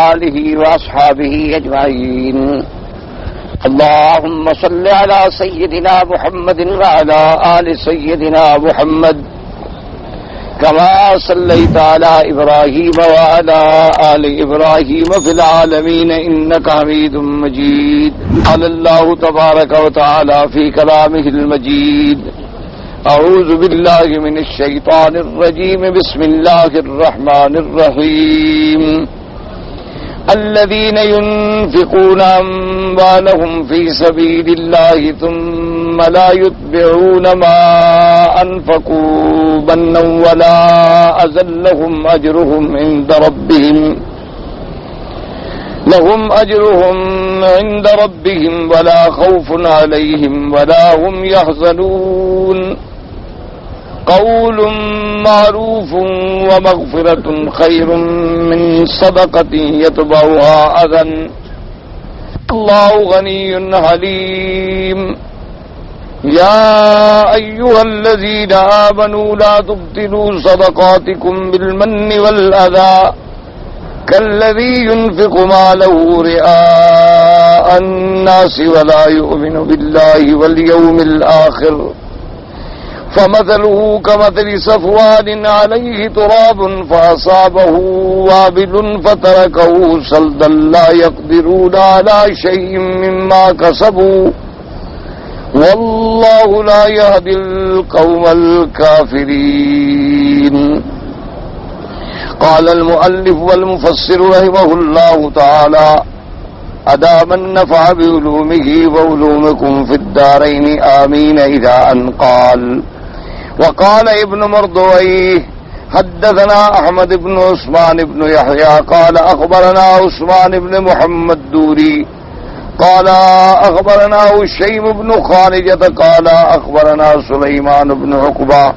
آلہ واصحابہ اجمعین. اللهم صل على سيدنا محمد وعلى آل سيدنا محمد كما صليت على إبراهيم وعلى آل إبراهيم في العالمين إنك حميد مجيد. قال الله تبارك وتعالى في كلامه المجيد: أعوذ بالله من الشيطان الرجيم. بسم الله الرحمن الرحيم. الذين ينفقون أموالهم في سبيل الله ثم لا يتبعون ما أنفقوا منا ولا أذى لهم أجرهم عند ربهم ولا خوف عليهم ولا هم يحزنون. قول معروف ومغفرة خير من صدقة يتبعها أذى. الله غني حليم. يا أيها الذين آمنوا لا تبطلوا صدقاتكم بالمن والأذى كالذي ينفق ماله رئاء الناس ولا يؤمن بالله واليوم الآخر فمثله كمثل صفوان عليه تراب فأصابه وابل فتركه صلدا لا يقدرون على شيء مما كسبوا والله لا يهدي القوم الكافرين. قال المؤلف والمفسر رحمه الله تعالى: أدام النفع بعلومه وعلومكم في الدارين آمين. إلى أن قال: وقال ابن مردويه حدثنا أحمد بن عثمان بن يحيى قال أخبرنا عثمان بن محمد دوري قال أخبرنا هشيم بن خارجة قال أخبرنا سليمان بن عقبة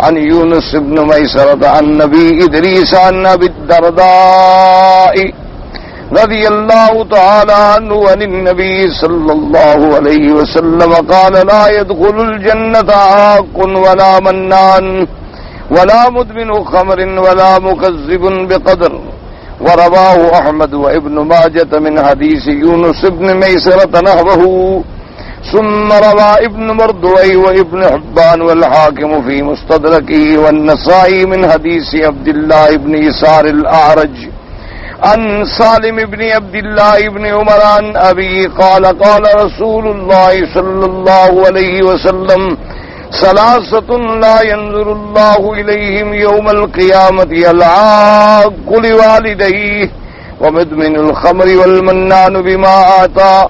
عن يونس بن ميسرة عن نبي إدريس عن أبي الدرداء رضي الله تعالى عنه عن النبي صلى الله عليه وسلم قال: لا يدخل الجنة عاق ولا منان ولا مدمن خمر ولا مكذب بقدر. ورواه أحمد وابن ماجة من حديث يونس بن ميسرة نحوه. ثم روى ابن مردويه وابن حبان والحاكم في مستدركه والنسائي من حديث عبد الله بن يسار الأعرج عن سالم بن عبد الله بن عمر عن أبي قال: قال رسول الله صلى الله عليه وسلم: ثلاثة لا ينظر الله إليهم يوم القيامة: العاق لوالديه ومدمن الخمر والمنان بما آتا.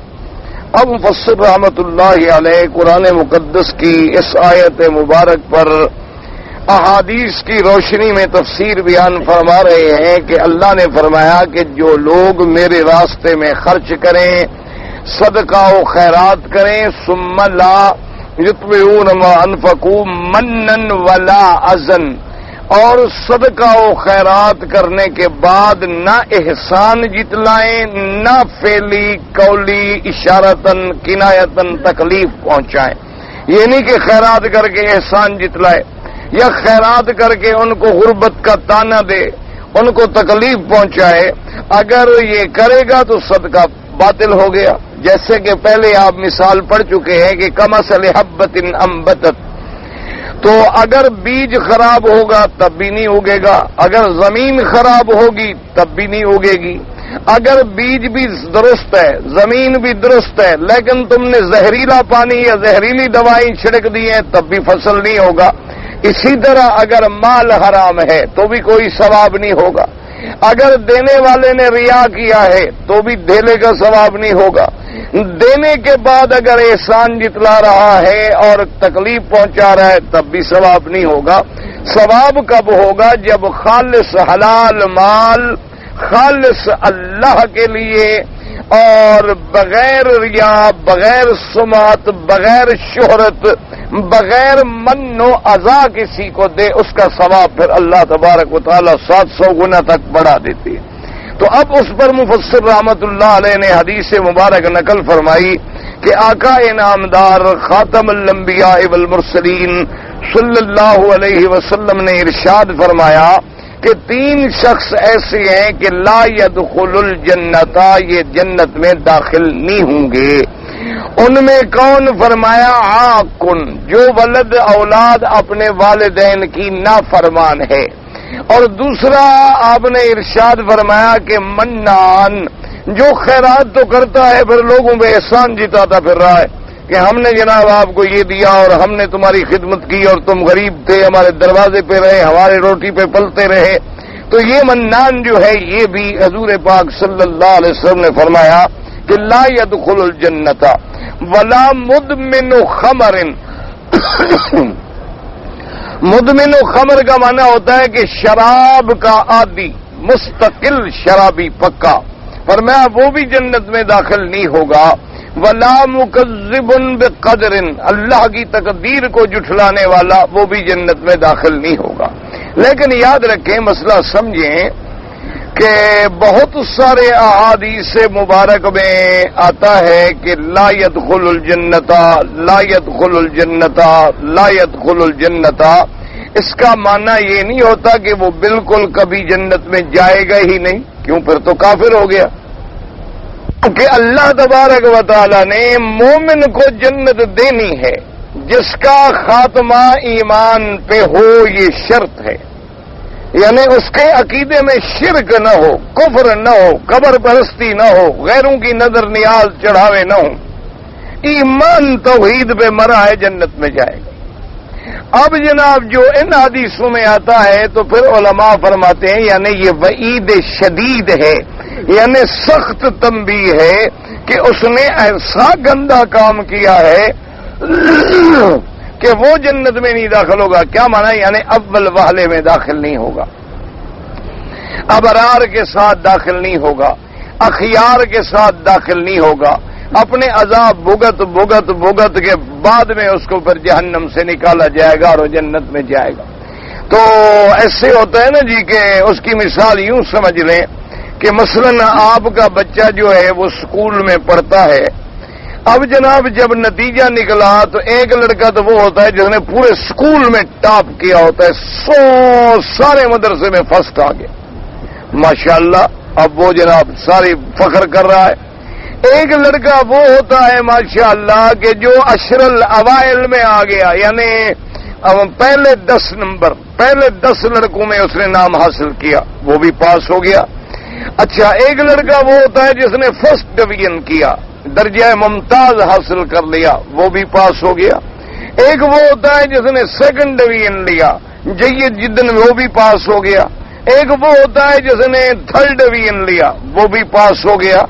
اب مفسر رحمت اللہ علیہ قرآن مقدس کی اس آیت مبارک پر احادیث کی روشنی میں تفسیر بیان فرما رہے ہیں کہ اللہ نے فرمایا کہ جو لوگ میرے راستے میں خرچ کریں، صدقہ و خیرات کریں، ثم لا یتبعون ما انفقوا منن ولا اذن، اور صدقہ و خیرات کرنے کے بعد نہ احسان جتلائیں، نہ فعلی قولی اشارتن کنایتن تکلیف پہنچائیں. یہ نہیں کہ خیرات کر کے احسان جتلائے یا خیرات کر کے ان کو غربت کا تانا دے، ان کو تکلیف پہنچائے. اگر یہ کرے گا تو صدقہ باطل ہو گیا. جیسے کہ پہلے آپ مثال پڑھ چکے ہیں کہ کمثل حبۃ انبتت، تو اگر بیج خراب ہوگا تب بھی نہیں اگے گا، اگر زمین خراب ہوگی تب بھی نہیں اگے گی. اگر بیج بھی درست ہے، زمین بھی درست ہے، لیکن تم نے زہریلا پانی یا زہریلی دوائیں چھڑک دی ہیں تب بھی فصل نہیں ہوگا. اسی طرح اگر مال حرام ہے تو بھی کوئی ثواب نہیں ہوگا. اگر دینے والے نے ریا کیا ہے تو بھی دھیلے کا ثواب نہیں ہوگا. دینے کے بعد اگر احسان جتلا رہا ہے اور تکلیف پہنچا رہا ہے تب بھی ثواب نہیں ہوگا. ثواب کب ہوگا؟ جب خالص حلال مال خالص اللہ کے لیے اور بغیر ریا، بغیر سمعت، بغیر شہرت، بغیر من و اذا کسی کو دے، اس کا ثواب پھر اللہ تبارک و تعالی 700 گنا تک بڑھا دیتی ہے. تو اب اس پر مفسر رحمت اللہ علیہ نے حدیث مبارک نقل فرمائی کہ آقا انعامدار خاتم الانبیاء والمرسلین صلی اللہ علیہ وسلم نے ارشاد فرمایا کہ 3 شخص ایسے ہیں کہ لا يدخل الجنت، یہ جنت میں داخل نہیں ہوں گے۔ ان میں کون؟ فرمایا عاقن، جو ولد اولاد اپنے والدین کی نافرمان ہے، اور دوسرا آپ نے ارشاد فرمایا کہ منان، جو خیرات تو کرتا ہے پھر لوگوں پہ احسان جتاتا پھر رہا ہے کہ ہم نے جناب آپ کو یہ دیا اور ہم نے تمہاری خدمت کی اور تم غریب تھے، ہمارے دروازے پہ رہے، ہمارے روٹی پہ پلتے رہے۔ تو یہ منان جو ہے یہ بھی حضور پاک صلی اللہ علیہ وسلم نے فرمایا کہ لا يدخل الجنت ولا مدمن خمر۔ مدمن خمر کا معنی ہوتا ہے کہ شراب کا عادی، مستقل شرابی پکا، فرمایا وہ بھی جنت میں داخل نہیں ہوگا۔ ولا مکذب بقدر، اللہ کی تقدیر کو جھٹلانے والا وہ بھی جنت میں داخل نہیں ہوگا۔ لیکن یاد رکھیں، مسئلہ سمجھیں کہ بہت سارے احادیث مبارک میں آتا ہے کہ لا يدخل الجنت، لا يدخل الجنت، لا يدخل الجنت۔ اس کا معنی یہ نہیں ہوتا کہ وہ بالکل کبھی جنت میں جائے گا ہی نہیں، کیوں؟ پھر تو کافر ہو گیا۔ کہ اللہ تبارک و تعالی نے مومن کو جنت دینی ہے جس کا خاتمہ ایمان پہ ہو، یہ شرط ہے، یعنی اس کے عقیدے میں شرک نہ ہو، کفر نہ ہو، قبر پرستی نہ ہو، غیروں کی نظر نیاز چڑھاوے نہ ہو، ایمان توحید پہ مرا ہے، جنت میں جائے گا۔ اب جناب جو ان حدیثوں میں آتا ہے تو پھر علماء فرماتے ہیں یعنی یہ وعید شدید ہے، یعنی سخت تنبیہ ہے کہ اس نے ایسا گندا کام کیا ہے کہ وہ جنت میں نہیں داخل ہوگا۔ کیا مانا؟ یعنی اول وہلے میں داخل نہیں ہوگا، ابرار کے ساتھ داخل نہیں ہوگا، اخیار کے ساتھ داخل نہیں ہوگا، اپنے عذاب بھگت کے بعد میں اس کو پھر جہنم سے نکالا جائے گا اور وہ جنت میں جائے گا۔ تو ایسے ہوتا ہے نا جی کہ اس کی مثال یوں سمجھ لیں کہ مثلا آپ کا بچہ جو ہے وہ اسکول میں پڑھتا ہے، اب جناب جب نتیجہ نکلا تو ایک لڑکا تو وہ ہوتا ہے جس نے پورے اسکول میں ٹاپ کیا ہوتا ہے، سارے مدرسے میں فرسٹ آ گیا، ماشاءاللہ، اب وہ جناب ساری فخر کر رہا ہے۔ ایک لڑکا وہ ہوتا ہے ماشاءاللہ کہ جو عشر الاوائل میں آ گیا، یعنی پہلے 10 نمبر، پہلے 10 لڑکوں میں اس نے نام حاصل کیا، وہ بھی پاس ہو گیا۔ اچھا، ایک لڑکا وہ ہوتا ہے جس نے فرسٹ ڈویژن کیا، درجہ ممتاز حاصل کر لیا، وہ بھی پاس ہو گیا۔ ایک وہ ہوتا ہے جس نے سیکنڈ ڈویژن لیا، جید جدن، وہ بھی پاس ہو گیا۔ ایک وہ ہوتا ہے جس نے تھرڈ ڈویژن لیا، وہ بھی پاس ہو گیا۔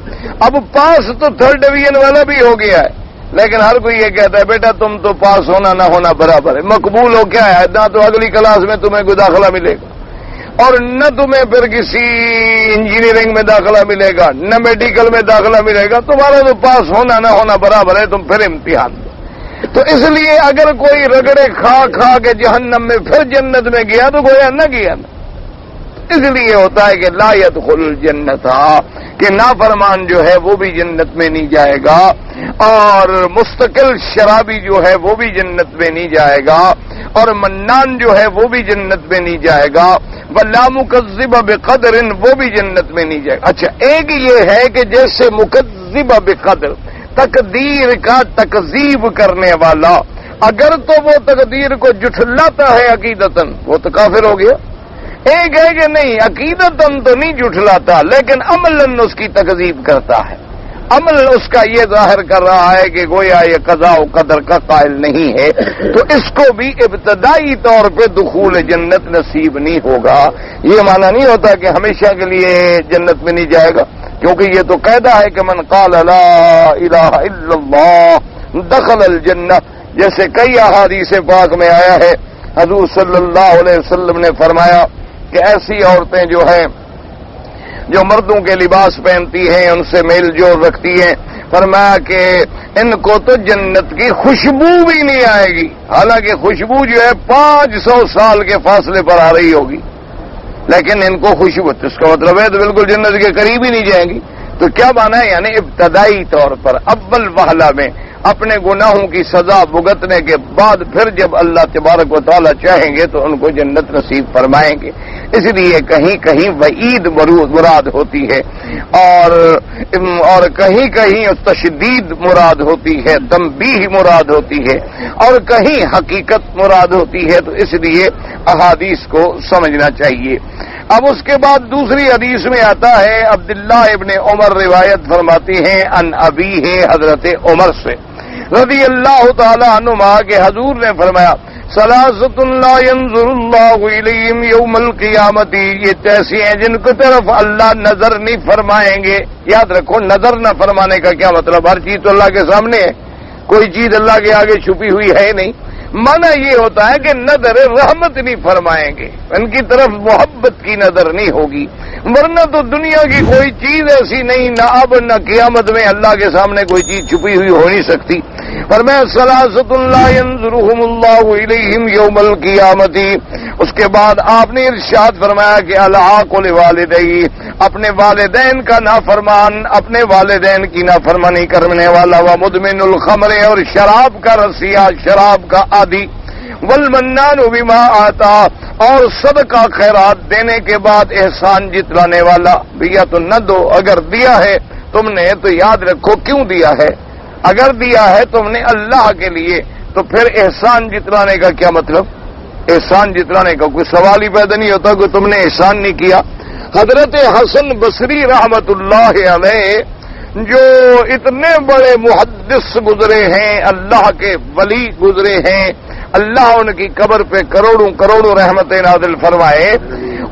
اب پاس تو تھرڈ ڈویژن والا بھی ہو گیا ہے، لیکن ہر کوئی یہ کہتا ہے بیٹا تم تو پاس ہونا نہ ہونا برابر ہے، مقبول ہو کیا ہے، نہ تو اگلی کلاس میں تمہیں کوئی داخلہ ملے گا اور نہ تمہیں پھر کسی انجینئرنگ میں داخلہ ملے گا، نہ میڈیکل میں داخلہ ملے گا، تمہارا تو پاس ہونا نہ ہونا برابر ہے، تم پھر امتحان دو۔ تو اس لیے اگر کوئی رگڑے کھا کے جہنم میں پھر جنت میں گیا تو گویا نہ گیا نا۔ اس لیے ہوتا ہے کہ لا يدخل الجنت، کہ نافرمان جو ہے وہ بھی جنت میں نہیں جائے گا، اور مستقل شرابی جو ہے وہ بھی جنت میں نہیں جائے گا، اور منان جو ہے وہ بھی جنت میں نہیں جائے گا، ولا مکذب بقدر، وہ بھی جنت میں نہیں جائے گا۔ اچھا، ایک یہ ہے کہ جیسے مکذب بقدر، تقدیر کا تکذیب کرنے والا، اگر تو وہ تقدیر کو جھٹلاتا ہے عقیدتاً، وہ تو کافر ہو گیا۔ ایک ہے کہ نہیں، عقیدتاً تو نہیں جھٹلاتا لیکن عملاً اس کی تکذیب کرتا ہے، عمل اس کا یہ ظاہر کر رہا ہے کہ گویا یہ قضاء و قدر کا قائل نہیں ہے، تو اس کو بھی ابتدائی طور پہ دخول جنت نصیب نہیں ہوگا۔ یہ معنی نہیں ہوتا کہ ہمیشہ کے لیے جنت میں نہیں جائے گا، کیونکہ یہ تو قاعدہ ہے کہ من قال لا الہ الا اللہ دخل الجنہ، جیسے کئی احادیث پاک میں آیا ہے، حضور صلی اللہ علیہ وسلم نے فرمایا کہ ایسی عورتیں جو ہیں جو مردوں کے لباس پہنتی ہیں، ان سے میل جول رکھتی ہیں، فرمایا کہ ان کو تو جنت کی خوشبو بھی نہیں آئے گی، حالانکہ خوشبو جو ہے 500 سال کے فاصلے پر آ رہی ہوگی، لیکن ان کو خوشبو، اس کا مطلب ہے تو بالکل جنت کے قریب ہی نہیں جائیں گی۔ تو کیا مانا ہے؟ یعنی ابتدائی طور پر اول وہلہ میں اپنے گناہوں کی سزا بھگتنے کے بعد پھر جب اللہ تبارک و تعالی چاہیں گے تو ان کو جنت نصیب فرمائیں گے. اس لیے کہیں کہیں وعید مراد ہوتی ہے اور کہیں کہیں تشدید مراد ہوتی ہے، تنبیہ مراد ہوتی ہے، اور کہیں حقیقت مراد ہوتی ہے. تو اس لیے احادیث کو سمجھنا چاہیے. اب اس کے بعد دوسری حدیث میں آتا ہے، عبداللہ ابن عمر روایت فرماتی ہیں ان ابی ہے حضرت عمر سے رضی اللہ تعالی عنہما کہ حضور نے فرمایا ثلاثۃ لا ينظر اللہ الیہم یوم القیامت، یہ ایسی ہیں جن کی طرف اللہ نظر نہیں فرمائیں گے. یاد رکھو نظر نہ فرمانے کا کیا مطلب؟ ہر چیز تو اللہ کے سامنے ہے، کوئی چیز اللہ کے آگے چھپی ہوئی ہے نہیں. معنی یہ ہوتا ہے کہ نظر رحمت نہیں فرمائیں گے، ان کی طرف محبت کی نظر نہیں ہوگی. ورنہ تو دنیا کی کوئی چیز ایسی نہیں، نہ اب نہ قیامت میں اللہ کے سامنے کوئی چیز چھپی ہوئی ہو نہیں سکتی. فرمایا ثلاثۃ لا ينظرهم اللہ الیہم یوم القیامت. اس کے بعد آپ نے ارشاد فرمایا کہ العاق لوالدیہ، اپنے والدین کا نافرمان، اپنے والدین کی نافرمانی کرنے والا، ومدمن الخمر، اور شراب کا رسیا، شراب کا عادی، والمنان بما آتا، اور صدقہ خیرات دینے کے بعد احسان جتلانے والا. بھیا تو نہ دو، اگر دیا ہے تم نے تو یاد رکھو کیوں دیا ہے. اگر دیا ہے تم نے اللہ کے لیے تو پھر احسان جتلانے کا کیا مطلب؟ احسان جتلانے کا کوئی سوال ہی پیدا نہیں ہوتا کہ تم نے احسان نہیں کیا. حضرت حسن بصری رحمت اللہ علیہ جو اتنے بڑے محدث گزرے ہیں، اللہ کے ولی گزرے ہیں، اللہ ان کی قبر پہ کروڑوں کروڑوں رحمتیں نازل فرمائے.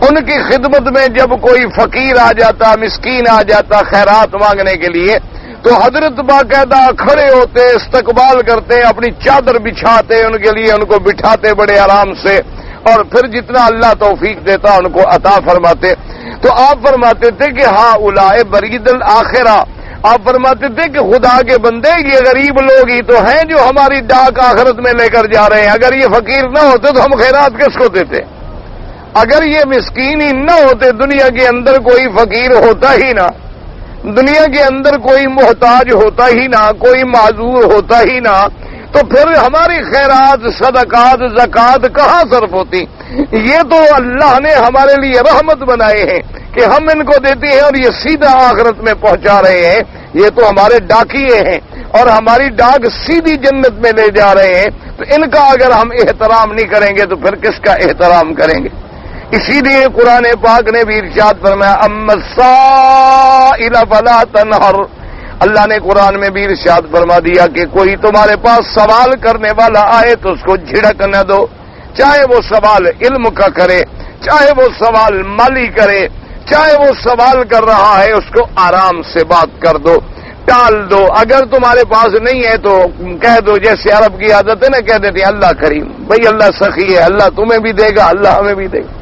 ان کی خدمت میں جب کوئی فقیر آ جاتا، مسکین آ جاتا خیرات مانگنے کے لیے، تو حضرت باقاعدہ کھڑے ہوتے، استقبال کرتے، اپنی چادر بچھاتے ان کے لیے، ان کو بٹھاتے بڑے آرام سے، اور پھر جتنا اللہ توفیق دیتا ان کو عطا فرماتے. تو آپ فرماتے تھے کہ ہاں اولائے برید الآخرہ، آپ فرماتے تھے کہ خدا کے بندے یہ غریب لوگ ہی تو ہیں جو ہماری ڈاک آخرت میں لے کر جا رہے ہیں. اگر یہ فقیر نہ ہوتے تو ہم خیرات کس کو دیتے؟ اگر یہ مسکین ہی نہ ہوتے، دنیا کے اندر کوئی فقیر ہوتا ہی نہ، دنیا کے اندر کوئی محتاج ہوتا ہی نہ، کوئی معذور ہوتا ہی نہ، تو پھر ہماری خیرات، صدقات، زکوٰۃ کہاں صرف ہوتی؟ یہ تو اللہ نے ہمارے لیے رحمت بنائے ہیں کہ ہم ان کو دیتے ہیں اور یہ سیدھا آخرت میں پہنچا رہے ہیں. یہ تو ہمارے ڈاکیے ہیں اور ہماری ڈاک سیدھی جنت میں لے جا رہے ہیں. تو ان کا اگر ہم احترام نہیں کریں گے تو پھر کس کا احترام کریں گے؟ اسی لیے قرآن پاک نے بھی ارشاد فرمایا اما السائل فلا تنہر. اللہ نے قرآن میں بھی ارشاد فرما دیا کہ کوئی تمہارے پاس سوال کرنے والا آئے تو اس کو جھڑک نہ دو، چاہے وہ سوال علم کا کرے، چاہے وہ سوال مالی کرے، چاہے وہ سوال کر رہا ہے، اس کو آرام سے بات کر دو، ٹال دو. اگر تمہارے پاس نہیں ہے تو کہہ دو، جیسے عرب کی عادت ہے نا، کہہ دیتے ہیں اللہ کریم، بھئی اللہ سخی ہے، اللہ تمہیں بھی دے گا، اللہ ہمیں بھی دے گا.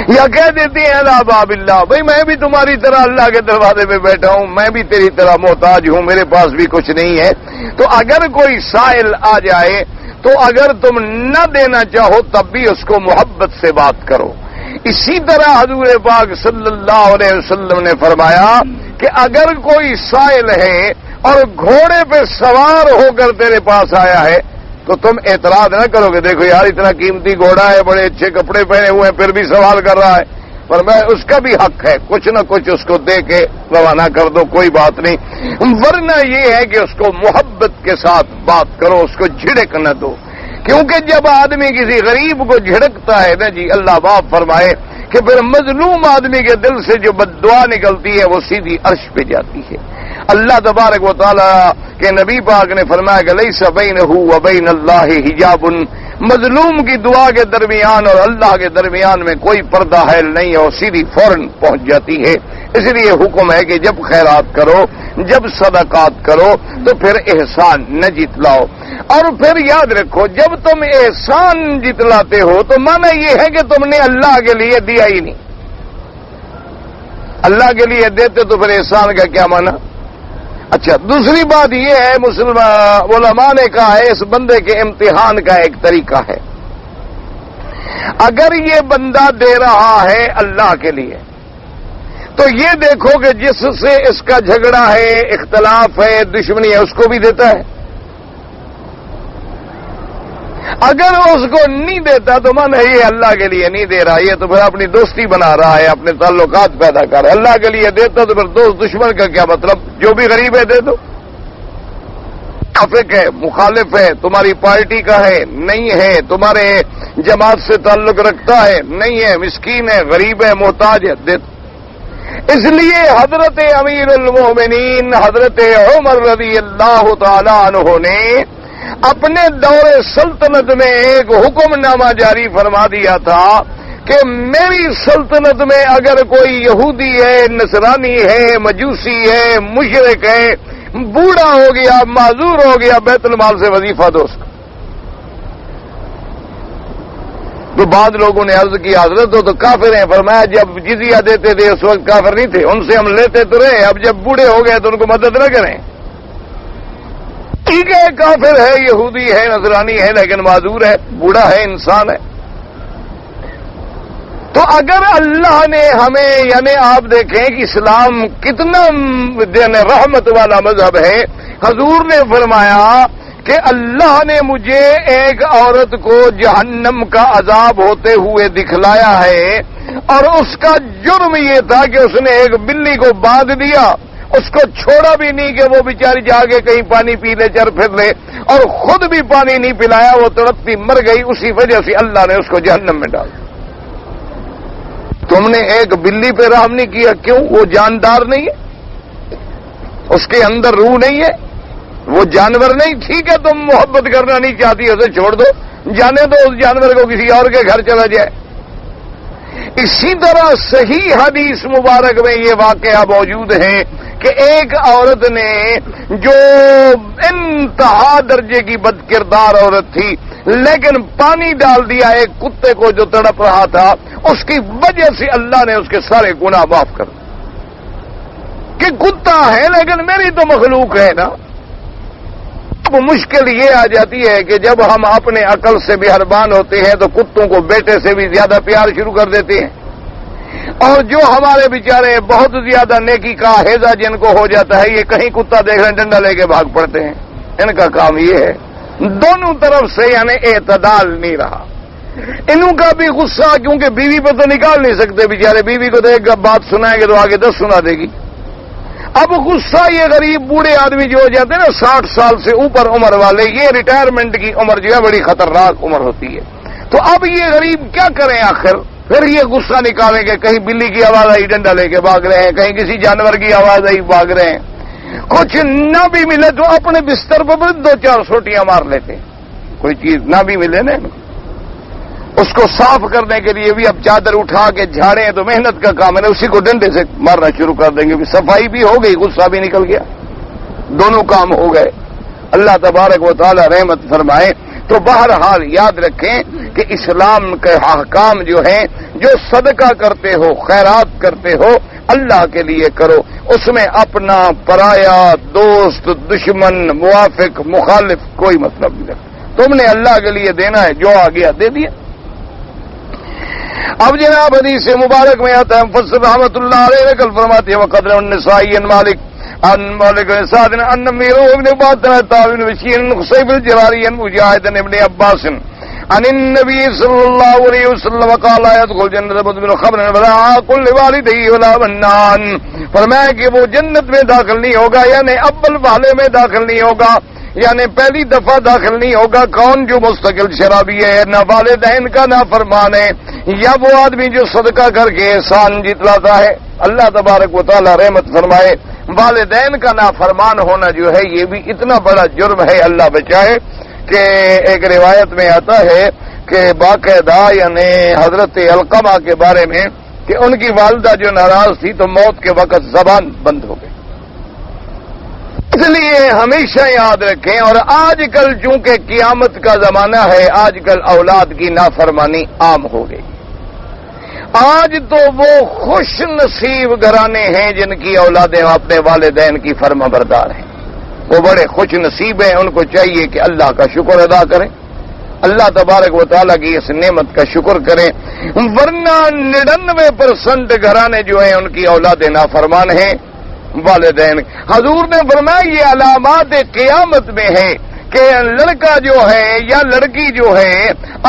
یا کہہ دیتے ہیں اللہ باب اللہ، بھئی میں بھی تمہاری طرح اللہ کے دروازے پہ بیٹھا ہوں، میں بھی تیری طرح محتاج ہوں، میرے پاس بھی کچھ نہیں ہے. تو اگر کوئی سائل آ جائے تو اگر تم نہ دینا چاہو تب بھی اس کو محبت سے بات کرو. اسی طرح حضور پاک صلی اللہ علیہ وسلم نے فرمایا کہ اگر کوئی سائل ہے اور گھوڑے پہ سوار ہو کر تیرے پاس آیا ہے تو تم اعتراض نہ کرو کہ دیکھو یار اتنا قیمتی گھوڑا ہے، بڑے اچھے کپڑے پہنے ہوئے ہیں، پھر بھی سوال کر رہا ہے. پر میں اس کا بھی حق ہے، کچھ نہ کچھ اس کو دے کے روانہ کر دو، کوئی بات نہیں. ورنہ یہ ہے کہ اس کو محبت کے ساتھ بات کرو، اس کو جھڑک نہ دو. کیونکہ جب آدمی کسی غریب کو جھڑکتا ہے نا جی، اللہ باپ فرمائے کہ پھر مظلوم آدمی کے دل سے جو بد دعا نکلتی ہے وہ سیدھی عرش پہ جاتی ہے. اللہ تبارک و تعالی کے نبی پاک نے فرمایا کہ لیس بینہ و بین اللہ حجاب، مظلوم کی دعا کے درمیان اور اللہ کے درمیان میں کوئی پردہ حائل نہیں ہے، اور سیدھی فوراً پہنچ جاتی ہے. اس لیے حکم ہے کہ جب خیرات کرو، جب صدقات کرو تو پھر احسان نہ جتلاؤ. اور پھر یاد رکھو جب تم احسان جتلاتے ہو تو معنی یہ ہے کہ تم نے اللہ کے لیے دیا ہی نہیں. اللہ کے لیے دیتے تو پھر احسان کا کیا معنی؟ اچھا دوسری بات یہ ہے، مسلمان علماء نے کہا ہے اس بندے کے امتحان کا ایک طریقہ ہے. اگر یہ بندہ دے رہا ہے اللہ کے لیے تو یہ دیکھو کہ جس سے اس کا جھگڑا ہے، اختلاف ہے، دشمنی ہے، اس کو بھی دیتا ہے۔ اگر اس کو نہیں دیتا تو من ہے یہ اللہ کے لیے نہیں دے رہا، یہ تو پھر اپنی دوستی بنا رہا ہے، اپنے تعلقات پیدا کر رہا ہے۔ اللہ کے لیے دیتا تو پھر دوست دشمن کا کیا مطلب؟ جو بھی غریب ہے دے دو، منافق ہے، مخالف ہے، تمہاری پارٹی کا ہے نہیں ہے، تمہارے جماعت سے تعلق رکھتا ہے نہیں ہے، مسکین ہے، غریب ہے، محتاج ہے، دے دو۔ اس لیے حضرت امیر المومنین حضرت عمر رضی اللہ تعالی عنہ نے اپنے دور سلطنت میں ایک حکم نامہ جاری فرما دیا تھا کہ میری سلطنت میں اگر کوئی یہودی ہے، نصرانی ہے، مجوسی ہے، مشرک ہے، بوڑھا ہو گیا، معذور ہو گیا، بیت المال سے وظیفہ دو اس کو۔ تو بعض لوگوں نے عرض کی حضرت تو کافر ہیں، فرمایا جب جزیہ دیتے تھے اس وقت کافر نہیں تھے، ان سے ہم لیتے تو رہے، اب جب بوڑھے ہو گئے تو ان کو مدد نہ کریں۔ ٹھیک ہے، کافر ہے، یہودی ہے، نصرانی ہے، لیکن معذور ہے، بوڑھا ہے، انسان ہے۔ تو اگر اللہ نے ہمیں، یعنی آپ دیکھیں کہ اسلام کتنا رحمت والا مذہب ہے، حضور نے فرمایا کہ اللہ نے مجھے ایک عورت کو جہنم کا عذاب ہوتے ہوئے دکھلایا ہے، اور اس کا جرم یہ تھا کہ اس نے ایک بلی کو باندھ دیا، اس کو چھوڑا بھی نہیں کہ وہ بیچاری جا کے کہیں پانی پی لے، چر پھر لے، اور خود بھی پانی نہیں پلایا، وہ تڑپتی مر گئی، اسی وجہ سے اللہ نے اس کو جہنم میں ڈال دیا۔ تم نے ایک بلی پہ رحم نہیں کیا، کیوں؟ وہ جاندار نہیں ہے، اس کے اندر روح نہیں ہے، وہ جانور نہیں۔ ٹھیک ہے، تم محبت کرنا نہیں چاہتی، اسے چھوڑ دو، جانے دو اس جانور کو، کسی اور کے گھر چلا جائے۔ اسی طرح صحیح حدیث مبارک میں یہ واقعہ موجود ہے کہ ایک عورت نے جو انتہا درجے کی بد کردار عورت تھی، لیکن پانی ڈال دیا ایک کتے کو جو تڑپ رہا تھا، اس کی وجہ سے اللہ نے اس کے سارے گناہ معاف کر دیے۔ کہ کتا ہے لیکن میری تو مخلوق ہے نا۔ اب مشکل یہ آ جاتی ہے کہ جب ہم اپنے عقل سے مہربان ہوتے ہیں تو کتوں کو بیٹے سے بھی زیادہ پیار شروع کر دیتے ہیں، اور جو ہمارے بیچارے بہت زیادہ نیکی کا ہیضہ جن کو ہو جاتا ہے، یہ کہیں کتا دیکھ رہے ہیں ڈنڈا لے کے بھاگ پڑتے ہیں۔ ان کا کام یہ ہے، دونوں طرف سے یعنی اعتدال نہیں رہا۔ انہوں کا بھی غصہ، کیونکہ بیوی پہ تو نکال نہیں سکتے بیچارے، بیوی کو تو ایک بات سنائیں گے تو آگے 10 سنا دے گی۔ اب غصہ یہ غریب بوڑھے آدمی جو ہو جاتے ہیں نا 60 سال سے اوپر عمر والے، یہ ریٹائرمنٹ کی عمر جو ہے بڑی خطرناک عمر ہوتی ہے۔ تو اب یہ غریب کیا کریں آخر؟ پھر یہ غصہ نکالیں گے، کہیں بلی کی آواز آئی ڈنڈا لے کے بھاگ رہے ہیں، کہیں کسی جانور کی آواز آئی بھاگ رہے ہیں۔ کچھ نہ بھی ملے تو اپنے بستر پر 2-4 سوٹیاں مار لیتے ہیں، کوئی چیز نہ بھی ملے نا، اس کو صاف کرنے کے لیے بھی اب چادر اٹھا کے جھاڑیں تو محنت کا کام ہے نا، اسی کو ڈنڈے سے مارنا شروع کر دیں گے، صفائی بھی ہو گئی، غصہ بھی نکل گیا، دونوں کام ہو گئے۔ اللہ تبارک و تعالی رحمت فرمائے۔ تو بہرحال یاد رکھیں کہ اسلام کے احکام جو ہیں، جو صدقہ کرتے ہو، خیرات کرتے ہو، اللہ کے لیے کرو، اس میں اپنا، پرایا، دوست، دشمن، موافق، مخالف کوئی مطلب نہیں رکھتا۔ تم نے اللہ کے لیے دینا ہے، جو آ گیا دے دیا۔ اب جناب حدیث مبارک میں آتا ہے، مفسر رحمۃ اللہ علیہ نقل فرماتے ہیں وقدر النسائی ان مالک سعد ان میرو ابن باطن تابن وشین خصیب الجراری ان مجاہد ابن عباس عن النبی صلی اللہ علیہ وسلم قال لا يدخل جنت مدمن خمر ولا عاقل لوالديه ولا منان۔ فرمایا کہ وہ جنت میں داخل نہیں ہوگا، یعنی اول والے میں داخل نہیں ہوگا، یعنی پہلی دفعہ داخل نہیں ہوگا کون؟ جو مستقل شرابی ہے، نہ والدین کا نہ فرمان ہے، یا وہ آدمی جو صدقہ کر کے احسان جتلاتا ہے۔ اللہ تبارک و تعالی رحمت فرمائے، والدین کا نافرمان ہونا جو ہے یہ بھی اتنا بڑا جرم ہے، اللہ بچائے، کہ ایک روایت میں آتا ہے کہ باقاعدہ یعنی حضرت علقمہ کے بارے میں کہ ان کی والدہ جو ناراض تھی تو موت کے وقت زبان بند ہو گئی۔ اس لیے ہمیشہ یاد رکھیں، اور آج کل چونکہ قیامت کا زمانہ ہے، آج کل اولاد کی نافرمانی عام ہو گئی۔ آج تو وہ خوش نصیب گھرانے ہیں جن کی اولادیں اپنے والدین کی فرما بردار ہیں، وہ بڑے خوش نصیب ہیں، ان کو چاہیے کہ اللہ کا شکر ادا کریں۔ اللہ تبارک و تعالیٰ کی اس نعمت کا شکر کریں، ورنہ 99% گھرانے جو ہیں ان کی اولاد نافرمان ہیں والدین۔ حضور نے فرمایا یہ علامات قیامت میں ہے کہ لڑکا جو ہے یا لڑکی جو ہے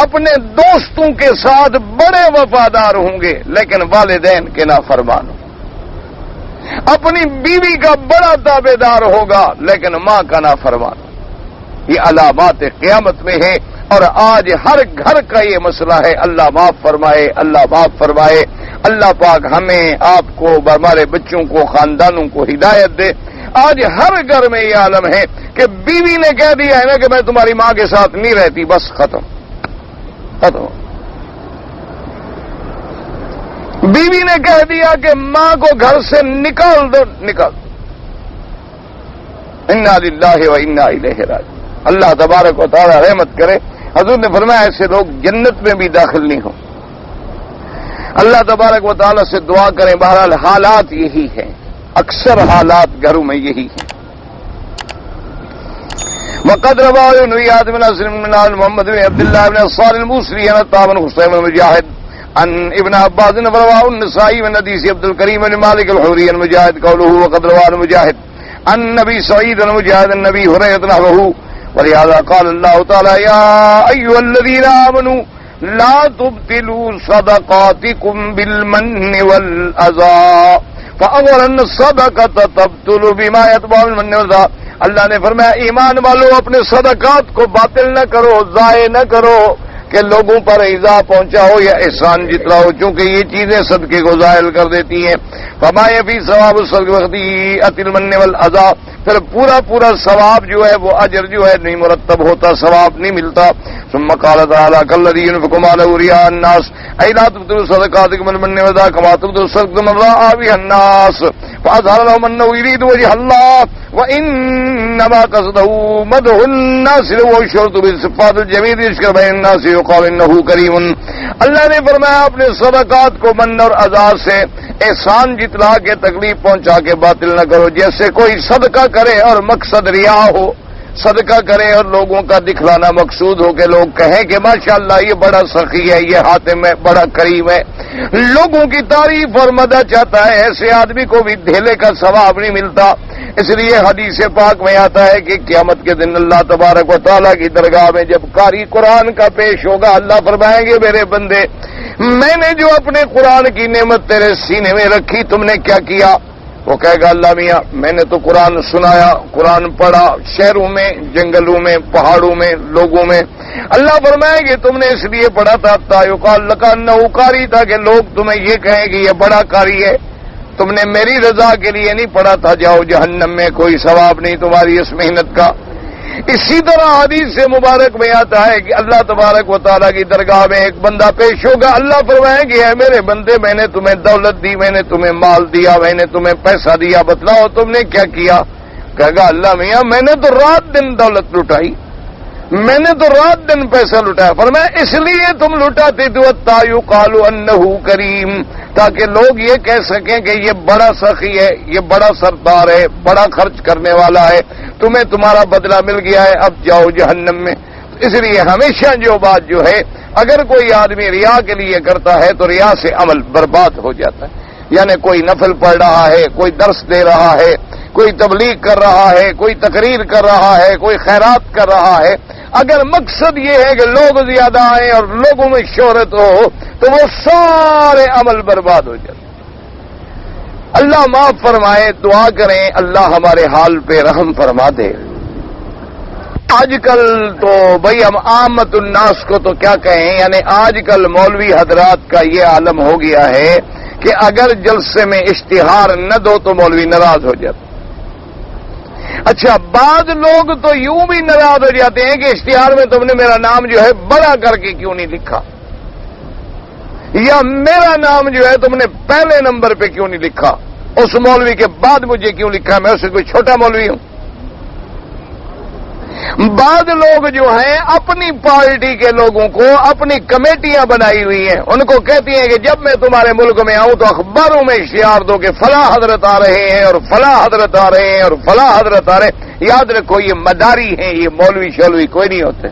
اپنے دوستوں کے ساتھ بڑے وفادار ہوں گے لیکن والدین کے نافرمان ہوں، اپنی بیوی کا بڑا تابع دار ہوگا لیکن ماں کا نافرمان۔ یہ علامات قیامت میں ہے اور آج ہر گھر کا یہ مسئلہ ہے۔ اللہ معاف فرمائے، اللہ معاف فرمائے۔ اللہ پاک ہمیں، آپ کو، ہمارے بچوں کو، خاندانوں کو ہدایت دے۔ آج ہر گھر میں یہ عالم ہے کہ بیوی نے کہہ دیا ہے نا کہ میں تمہاری ماں کے ساتھ نہیں رہتی، بس ختم ختم۔ بیوی نے کہہ دیا کہ ماں کو گھر سے نکال دو، نکال۔ انا للہ و انا الیہ راجعون۔ اللہ تبارک و تعالی رحمت کرے۔ حضور نے فرمایا ایسے لوگ جنت میں بھی داخل نہیں ہوں۔ اللہ تبارک و تعالی سے دعا کریں۔ بہرحال حالات یہی ہیں، اکثر حالات گھروں میں یہی ہیں۔ وقد رواه ابن زیاد بن اسلم بن محمد بن عبد الله بن الصالح الموصلي عن طاعون حسين بن مجاهد عن ابن عباس رواه النسائي من حديث عبد الكريم بن مالك الحوري المجاهد قوله وقد رواه المجاهد عن نبي سعيد المجاهد النبي هريرة نحوه ولهذا قال الله تعالى يا أيها الذين آمنوا لا تبطلوا صدقاتكم بالمن والأذى فأولا الصدقة تبطل بما يتبع المن والأذى۔ اللہ نے فرمایا ایمان والو اپنے صدقات کو باطل نہ کرو، ضائع نہ کرو کہ لوگوں پر ایذا پہنچاؤ یا احسان جتلاؤ، چونکہ یہ چیزیں صدقے کو زائل کر دیتی ہیں۔ فما فی ثواب الصدقۃ المن والاذى، پھر پورا ثواب جو ہے وہ اجر جو ہے نہیں مرتب ہوتا، ثواب نہیں ملتا۔ ثم قال تعالی کالذی ينفق ماله رئاء الناس اي لا تبطلوا صدقاتكم بالمن والأذى كما تبطل الصدقة من رأى بها الناس فأظهر لهم أنه يريد وجه الله وإنما قصده مدح الناس وشرط بالصفات الجميل يشكر بين الناس يقال إنه كريم۔ اللہ نے فرمایا اپنے صدقات کو من اور اذى سے احسان جتلا کے تکلیف پہنچا کے باطل نہ کرو۔ جیسے کوئی صدقہ کرے اور مقصد ریا ہو، صدقہ کرے اور لوگوں کا دکھلانا مقصود ہو کہ لوگ کہیں کہ ماشاءاللہ یہ بڑا سخی ہے، یہ حاتم ہے، بڑا کریم ہے، لوگوں کی تعریف اور مدح چاہتا ہے، ایسے آدمی کو بھی دھیلے کا ثواب نہیں ملتا۔ اس لیے حدیث پاک میں آتا ہے کہ قیامت کے دن اللہ تبارک و تعالیٰ کی درگاہ میں جب قاری قرآن کا پیش ہوگا، اللہ فرمائیں گے میرے بندے میں نے جو اپنے قرآن کی نعمت تیرے سینے میں رکھی تم نے کیا کیا؟ وہ کہے گا اللہ میاں میں نے تو قرآن سنایا، قرآن پڑھا، شہروں میں، جنگلوں میں، پہاڑوں میں، لوگوں میں۔ اللہ فرمائے گے تم نے اس لیے پڑھا تھا یقال لک انہ قاری، تھا کہ لوگ تمہیں یہ کہیں کہ یہ بڑا قاری ہے، تم نے میری رضا کے لیے نہیں پڑھا تھا، جاؤ جہنم میں، کوئی ثواب نہیں تمہاری اس محنت کا۔ اسی طرح حدیث سے مبارک میں آتا ہے کہ اللہ تبارک و تعالیٰ کی درگاہ میں ایک بندہ پیش ہوگا، اللہ فرمائیں گے اے میرے بندے میں نے تمہیں دولت دی، میں نے تمہیں مال دیا، میں نے تمہیں پیسہ دیا، بتلاؤ تم نے کیا کیا؟ کہے گا اللہ میاں میں نے تو رات دن دولت لٹائی، میں نے تو رات دن پیسہ لٹایا۔ فرمایا اس لیے تم لٹاتے تو یقال انہ کریم، تاکہ لوگ یہ کہہ سکیں کہ یہ بڑا سخی ہے، یہ بڑا سردار ہے، بڑا خرچ کرنے والا ہے، تمہیں تمہارا بدلہ مل گیا ہے، اب جاؤ جہنم میں۔ اس لیے ہمیشہ جو بات جو ہے اگر کوئی آدمی ریا کے لیے کرتا ہے تو ریا سے عمل برباد ہو جاتا ہے۔ یعنی کوئی نفل پڑھ رہا ہے، کوئی درس دے رہا ہے، کوئی تبلیغ کر رہا ہے، کوئی تقریر کر رہا ہے، کوئی خیرات کر رہا ہے، اگر مقصد یہ ہے کہ لوگ زیادہ آئیں اور لوگوں میں شہرت ہو تو وہ سارے عمل برباد ہو جاتے۔ اللہ معاف فرمائے، دعا کریں اللہ ہمارے حال پہ رحم فرما دے۔ آج کل تو بھئی ہم عامت الناس کو تو کیا کہیں، یعنی آج کل مولوی حضرات کا یہ عالم ہو گیا ہے کہ اگر جلسے میں اشتہار نہ دو تو مولوی ناراض ہو جاتے۔ اچھا بعض لوگ تو یوں بھی ناراض ہو جاتے ہیں کہ اشتہار میں تم نے میرا نام جو ہے بڑا کر کے کیوں نہیں لکھا، یا میرا نام جو ہے تم نے پہلے نمبر پہ کیوں نہیں لکھا، اس مولوی کے بعد مجھے کیوں لکھا، میں اس سے کوئی چھوٹا مولوی ہوں۔ بعض لوگ جو ہیں اپنی پارٹی کے لوگوں کو اپنی کمیٹیاں بنائی ہوئی ہیں، ان کو کہتی ہیں کہ جب میں تمہارے ملک میں آؤں تو اخباروں میں اشتہار دو کہ فلاں حضرت آ رہے ہیں اور فلاں حضرت آ رہے ہیں اور فلاں حضرت آ رہے ہیں۔ یاد رکھو یہ مداری ہیں، یہ مولوی شولوی کوئی نہیں ہوتے،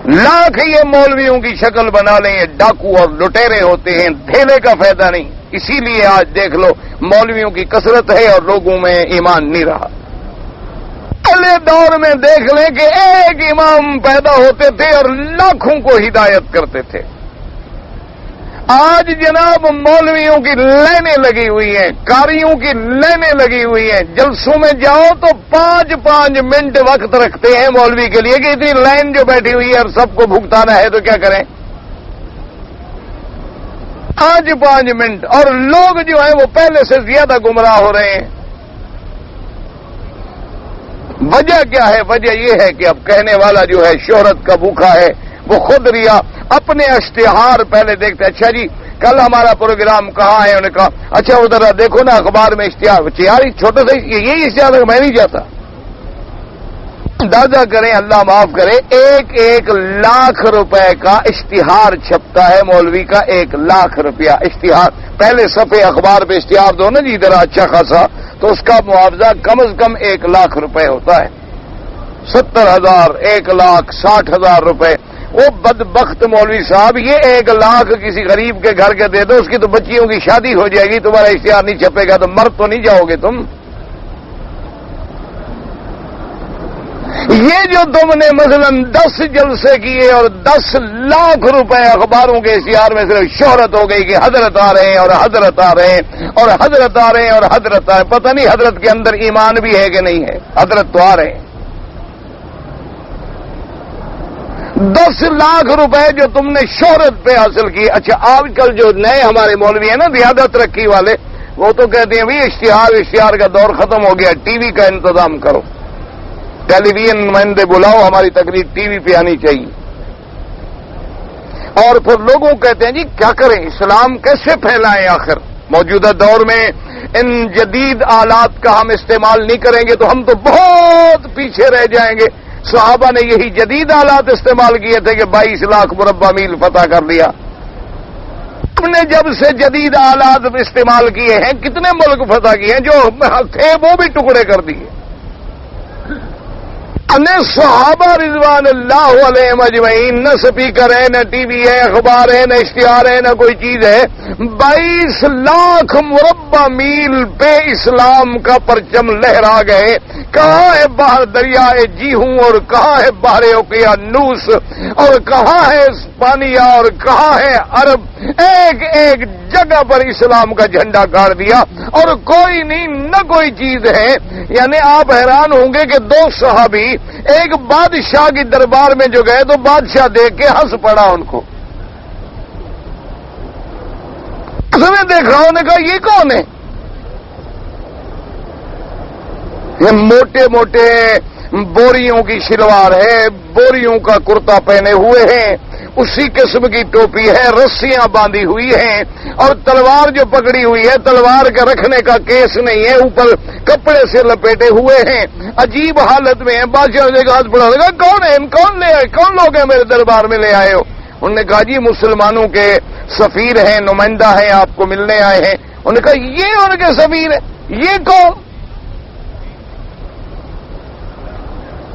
لاکھ یہ مولویوں کی شکل بنا لیں، یہ ڈاکو اور لٹیرے ہوتے ہیں، دھیلے کا فائدہ نہیں۔ اسی لیے آج دیکھ لو مولویوں کی کثرت ہے اور لوگوں میں ایمان نہیں رہا۔ پہلے دور میں دیکھ لیں کہ ایک امام پیدا ہوتے تھے اور لاکھوں کو ہدایت کرتے تھے۔ آج جناب مولویوں کی لائنیں لگی ہوئی ہیں، قاریوں کی لائنیں لگی ہوئی ہیں، جلسوں میں جاؤ تو 5 منٹ وقت رکھتے ہیں مولوی کے لیے کہ اتنی لائن جو بیٹھی ہوئی ہے اور سب کو بھگتانا ہے تو کیا کریں؟ 5 منٹ، اور لوگ جو ہیں وہ پہلے سے زیادہ گمراہ ہو رہے ہیں۔ وجہ کیا ہے؟ وجہ یہ ہے کہ اب کہنے والا جو ہے شہرت کا بھوکا ہے، وہ خود ریا اپنے اشتہار پہلے دیکھتے۔ اچھا جی کل ہمارا پروگرام کہاں ہے؟ انہوں نے کہا اچھا ادھر دیکھو نا اخبار میں اشتہار، یار چھوٹا سا یہی اشتہار ہے، میں نہیں جاتا۔ اندازہ کریں، اللہ معاف کرے، 1 لاکھ روپے کا اشتہار چھپتا ہے مولوی کا، 1 لاکھ روپیہ اشتہار۔ پہلے صفحے اخبار پہ اشتہار دو نا جی ذرا اچھا خاصا، تو اس کا معاوضہ کم از کم 1 لاکھ روپے ہوتا ہے۔ 70,000، 1 لاکھ 60,000 روپے۔ وہ بدبخت مولوی صاحب، یہ 1 لاکھ کسی غریب کے گھر کے دے دو، اس کی تو بچیوں کی شادی ہو جائے گی، تمہارا اشتہار نہیں چھپے گا تو مر تو نہیں جاؤ گے تم۔ یہ جو تم نے مثلا 10 جلسے کیے اور 10 لاکھ روپے اخباروں کے اشتہار میں صرف شہرت ہو گئی کہ حضرت آ رہے ہیں اور حضرت آ رہے ہیں اور حضرت آ رہے ہیں اور حضرت آ رہے ہیں، پتہ نہیں حضرت کے اندر ایمان بھی ہے کہ نہیں ہے، حضرت تو آ رہے ہیں۔ 10 لاکھ روپے جو تم نے شہرت پہ حاصل کی۔ اچھا آج کل جو نئے ہمارے مولوی ہیں نا زیادہ ترقی والے، وہ تو کہتے ہیں بھائی اشتہار کا دور ختم ہو گیا، ٹی وی کا انتظام کرو، ٹیلی ویژن نمائندے بلاؤ، ہماری تقریر ٹی وی پہ آنی چاہیے۔ اور پھر لوگوں کہتے ہیں جی کیا کریں، اسلام کیسے پھیلائیں؟ آخر موجودہ دور میں ان جدید آلات کا ہم استعمال نہیں کریں گے تو ہم تو بہت پیچھے رہ جائیں گے۔ صحابہ نے یہی جدید آلات استعمال کیے تھے کہ 22 لاکھ مربع میل فتح کر لیا۔ ہم نے جب سے جدید آلات استعمال کیے ہیں کتنے ملک فتح کیے ہیں، جو تھے وہ بھی ٹکڑے کر دیے۔ صحابہ رضوان اللہ علیہ مجمعین، نہ سپیکر ہے، نہ ٹی وی ہے، اخبار ہے، نہ اشتہار ہے، نہ کوئی چیز ہے، 22 لاکھ مربع میل پہ اسلام کا پرچم لہرا گئے۔ کہاں ہے باہر دریائے جیہوں اور کہاں ہے باہر اوقیانوس اور کہاں ہے اسپانیہ اور کہاں ہے عرب، ایک جگہ پر اسلام کا جھنڈا گاڑ دیا اور کوئی نہیں، نہ کوئی چیز ہے۔ یعنی آپ حیران ہوں گے کہ 2 صحابی ایک بادشاہ کی دربار میں جو گئے تو بادشاہ دیکھ کے ہنس پڑا ان کو۔ اس نے دیکھا، انہوں نے کہا یہ کون ہے؟ یہ موٹے موٹے بوریوں کی شلوار ہے، بوریوں کا کرتا پہنے ہوئے ہیں، اسی قسم کی ٹوپی ہے، رسیاں باندھی ہوئی ہیں اور تلوار جو پکڑی ہوئی ہے، تلوار کا رکھنے کا کیس نہیں ہے، اوپر کپڑے سے لپیٹے ہوئے ہیں، عجیب حالت میں ہیں۔ بادشاہ نے ہاتھ بڑھا لگا، کون ہے؟ کون لے آئے؟ کون لوگ ہیں میرے دربار میں لے آئے ہو؟ انہوں نے کہا جی مسلمانوں کے سفیر ہیں، نمائندہ ہیں، آپ کو ملنے آئے ہیں۔ انہوں نے کہا یہ ان کے سفیر ہے؟ یہ کون؟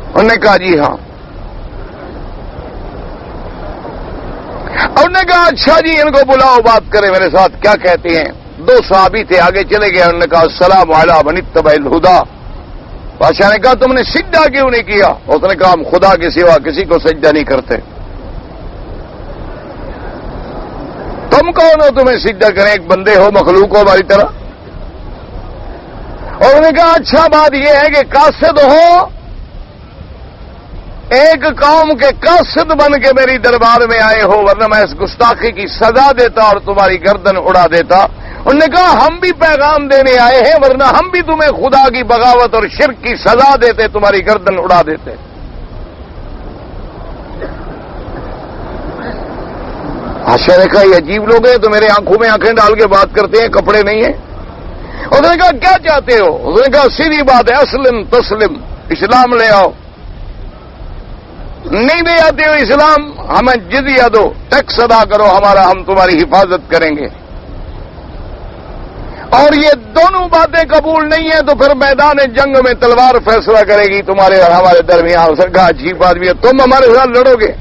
انہوں نے کہا جی ہاں۔ انہوں نے کہا اچھا جی ان کو بلاؤ، بات کریں میرے ساتھ، کیا کہتے ہیں؟ 2 صحابی تھے، آگے چلے گئے۔ انہوں نے کہا السلام علی من اتبع الہدی۔ بادشاہ نے کہا تم نے سجدہ کیوں نہیں کیا؟ اس نے کہا ہم خدا کے سوا کسی کو سجدہ نہیں کرتے۔ تم کون ہو تمہیں سجدہ کریں؟ ایک بندے ہو، مخلوق ہو ہماری طرح۔ اور انہوں نے کہا اچھا بات یہ ہے کہ قاصد ہو، ایک قوم کے قاصد بن کے میری دربار میں آئے ہو، ورنہ میں اس گستاخی کی سزا دیتا اور تمہاری گردن اڑا دیتا۔ انہوں نے کہا ہم بھی پیغام دینے آئے ہیں، ورنہ ہم بھی تمہیں خدا کی بغاوت اور شرک کی سزا دیتے، تمہاری گردن اڑا دیتے۔ بادشاہ نے کہا یہ عجیب لوگ ہیں، تو میرے آنکھوں میں آنکھیں ڈال کے بات کرتے ہیں، کپڑے نہیں ہیں۔ اس نے کہا کیا چاہتے ہو؟ اس نے کہا سیدھی بات ہے، اسلم تسلم، اسلام لے آؤ۔ نہیں لے آتے ہو اسلام، ہمیں جزیہ دو، ٹیکس ادا کرو ہمارا، ہم تمہاری حفاظت کریں گے۔ اور یہ دونوں باتیں قبول نہیں ہیں تو پھر میدان جنگ میں تلوار فیصلہ کرے گی تمہارے اور ہمارے درمیان۔ اس نے کہا عجیب آدمی ہے، تم ہمارے ساتھ لڑو گے؟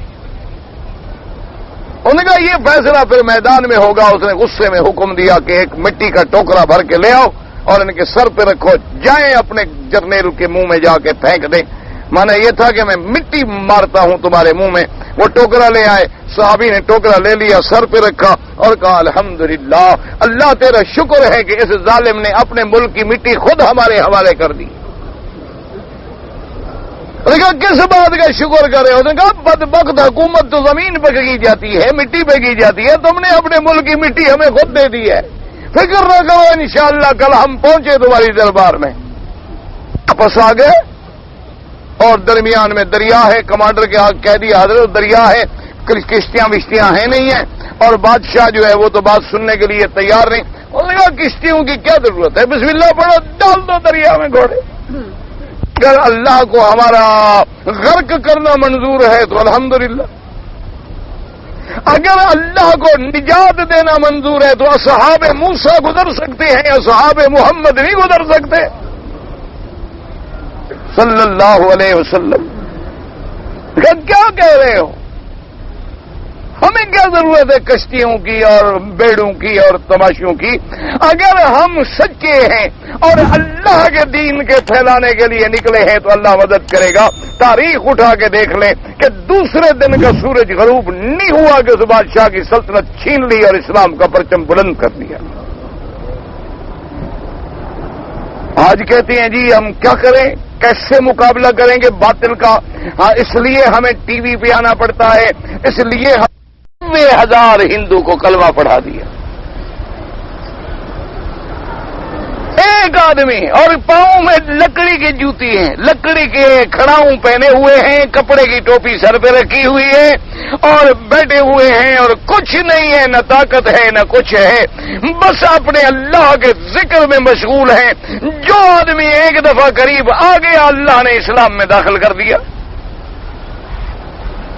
انہوں نے کہا یہ فیصلہ پھر میدان میں ہوگا. اس نے غصے میں حکم دیا کہ ایک مٹی کا ٹوکرا بھر کے لے آؤ اور ان کے سر پہ رکھو, جائیں اپنے جرنیل کے منہ میں جا کے پھینک دیں. مانا یہ تھا کہ میں مٹی مارتا ہوں تمہارے منہ میں. وہ ٹوکرا لے آئے, صحابی نے ٹوکرا لے لیا, سر پہ رکھا اور کہا الحمدللہ, اللہ تیرا شکر ہے کہ اس ظالم نے اپنے ملک کی مٹی خود ہمارے حوالے کر دی. انہوں نے کہا کس بات کا شکر کرے؟ انہوں نے کہا بدبخت حکومت تو زمین پہ کی جاتی ہے, مٹی پہ کی جاتی ہے, تم نے اپنے ملک کی مٹی ہمیں خود دے دی ہے. فکر نہ کرو, انشاءاللہ کل ہم پہنچے تمہاری دربار میں. واپس آ گئے اور درمیان میں دریا ہے, کمانڈر کے آگ کہہ دیا حضرت دریا ہے, کشتیاں وشتیاں ہیں نہیں ہیں, اور بادشاہ جو ہے وہ تو بات سننے کے لیے تیار نہیں. انہوں نے کہا کشتیوں کی کیا ضرورت ہے, بسم اللہ پڑھو, ڈال دو دریا میں گھوڑے. اگر اللہ کو ہمارا غرق کرنا منظور ہے تو الحمدللہ, اگر اللہ کو نجات دینا منظور ہے تو اصحاب موسیٰ گزر سکتے ہیں, اصحاب محمد نہیں گزر سکتے صلی اللہ علیہ وسلم. کیا کہہ رہے ہو, ہمیں کیا ضرورت ہے کشتیوں کی اور بیڑوں کی اور تماشوں کی؟ اگر ہم سچے ہیں اور اللہ کے دین کے پھیلانے کے لیے نکلے ہیں تو اللہ مدد کرے گا. تاریخ اٹھا کے دیکھ لیں کہ دوسرے دن کا سورج غروب نہیں ہوا کہ اس بادشاہ کی سلطنت چھین لی اور اسلام کا پرچم بلند کر دیا. آج کہتے ہیں جی ہم کیا کریں, کیسے مقابلہ کریں گے باطل کا؟ ہاں اس لیے ہمیں ٹی وی پہ آنا پڑتا ہے, اس لیے 90,000 ہندو کو کلمہ پڑھا دیا ایک آدمی, اور پاؤں میں لکڑی کی جوتی ہیں, لکڑی کے کھڑاؤں پہنے ہوئے ہیں, کپڑے کی ٹوپی سر پہ رکھی ہوئی ہے اور بیٹھے ہوئے ہیں, اور کچھ نہیں ہے, نہ طاقت ہے نہ کچھ ہے, بس اپنے اللہ کے ذکر میں مشغول ہیں. جو آدمی ایک دفعہ قریب آ گیا اللہ نے اسلام میں داخل کر دیا.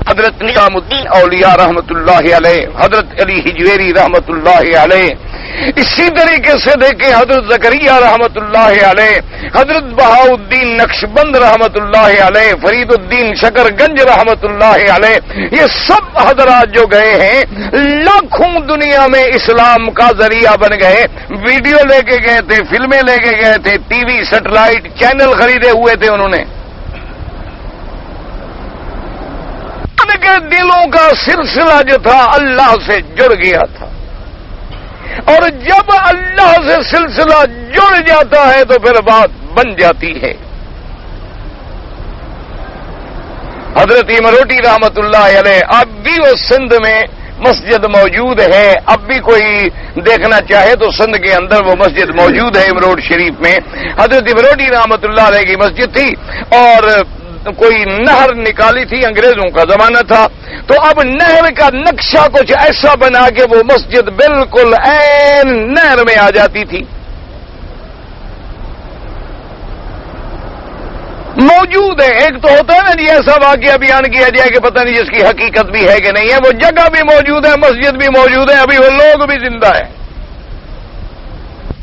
حضرت نظام الدین اولیاء رحمت اللہ علیہ, حضرت علی حجویری رحمت اللہ علیہ, اسی طریقے سے دیکھیں حضرت زکریا رحمت اللہ علیہ, حضرت بہاؤالدین نقشبند رحمت اللہ علیہ, فرید الدین شکر گنج رحمت اللہ علیہ, یہ سب حضرات جو گئے ہیں لاکھوں دنیا میں اسلام کا ذریعہ بن گئے. ویڈیو لے کے گئے تھے, فلمیں لے کے گئے تھے, ٹی وی سیٹلائٹ چینل خریدے ہوئے تھے انہوں نے. کے دلوں کا سلسلہ جو تھا اللہ سے جڑ گیا تھا, اور جب اللہ سے سلسلہ جڑ جاتا ہے تو پھر بات بن جاتی ہے. حضرت امروٹی رحمت اللہ علیہ اب بھی وہ سندھ میں مسجد موجود ہے, اب بھی کوئی دیکھنا چاہے تو سندھ کے اندر وہ مسجد موجود ہے امروٹ شریف میں. حضرت امروٹی رحمت اللہ علیہ کی مسجد تھی اور کوئی نہر نکالی تھی, انگریزوں کا زمانہ تھا, تو اب نہر کا نقشہ کچھ ایسا بنا کہ وہ مسجد بالکل عین نہر میں آ جاتی تھی. موجود ہے. ایک تو ہوتا ہے نا جی ایسا واقعہ بیان کیا جائے کہ پتہ نہیں جس کی حقیقت بھی ہے کہ نہیں ہے, وہ جگہ بھی موجود ہے, مسجد بھی موجود ہے, ابھی وہ لوگ بھی زندہ ہیں.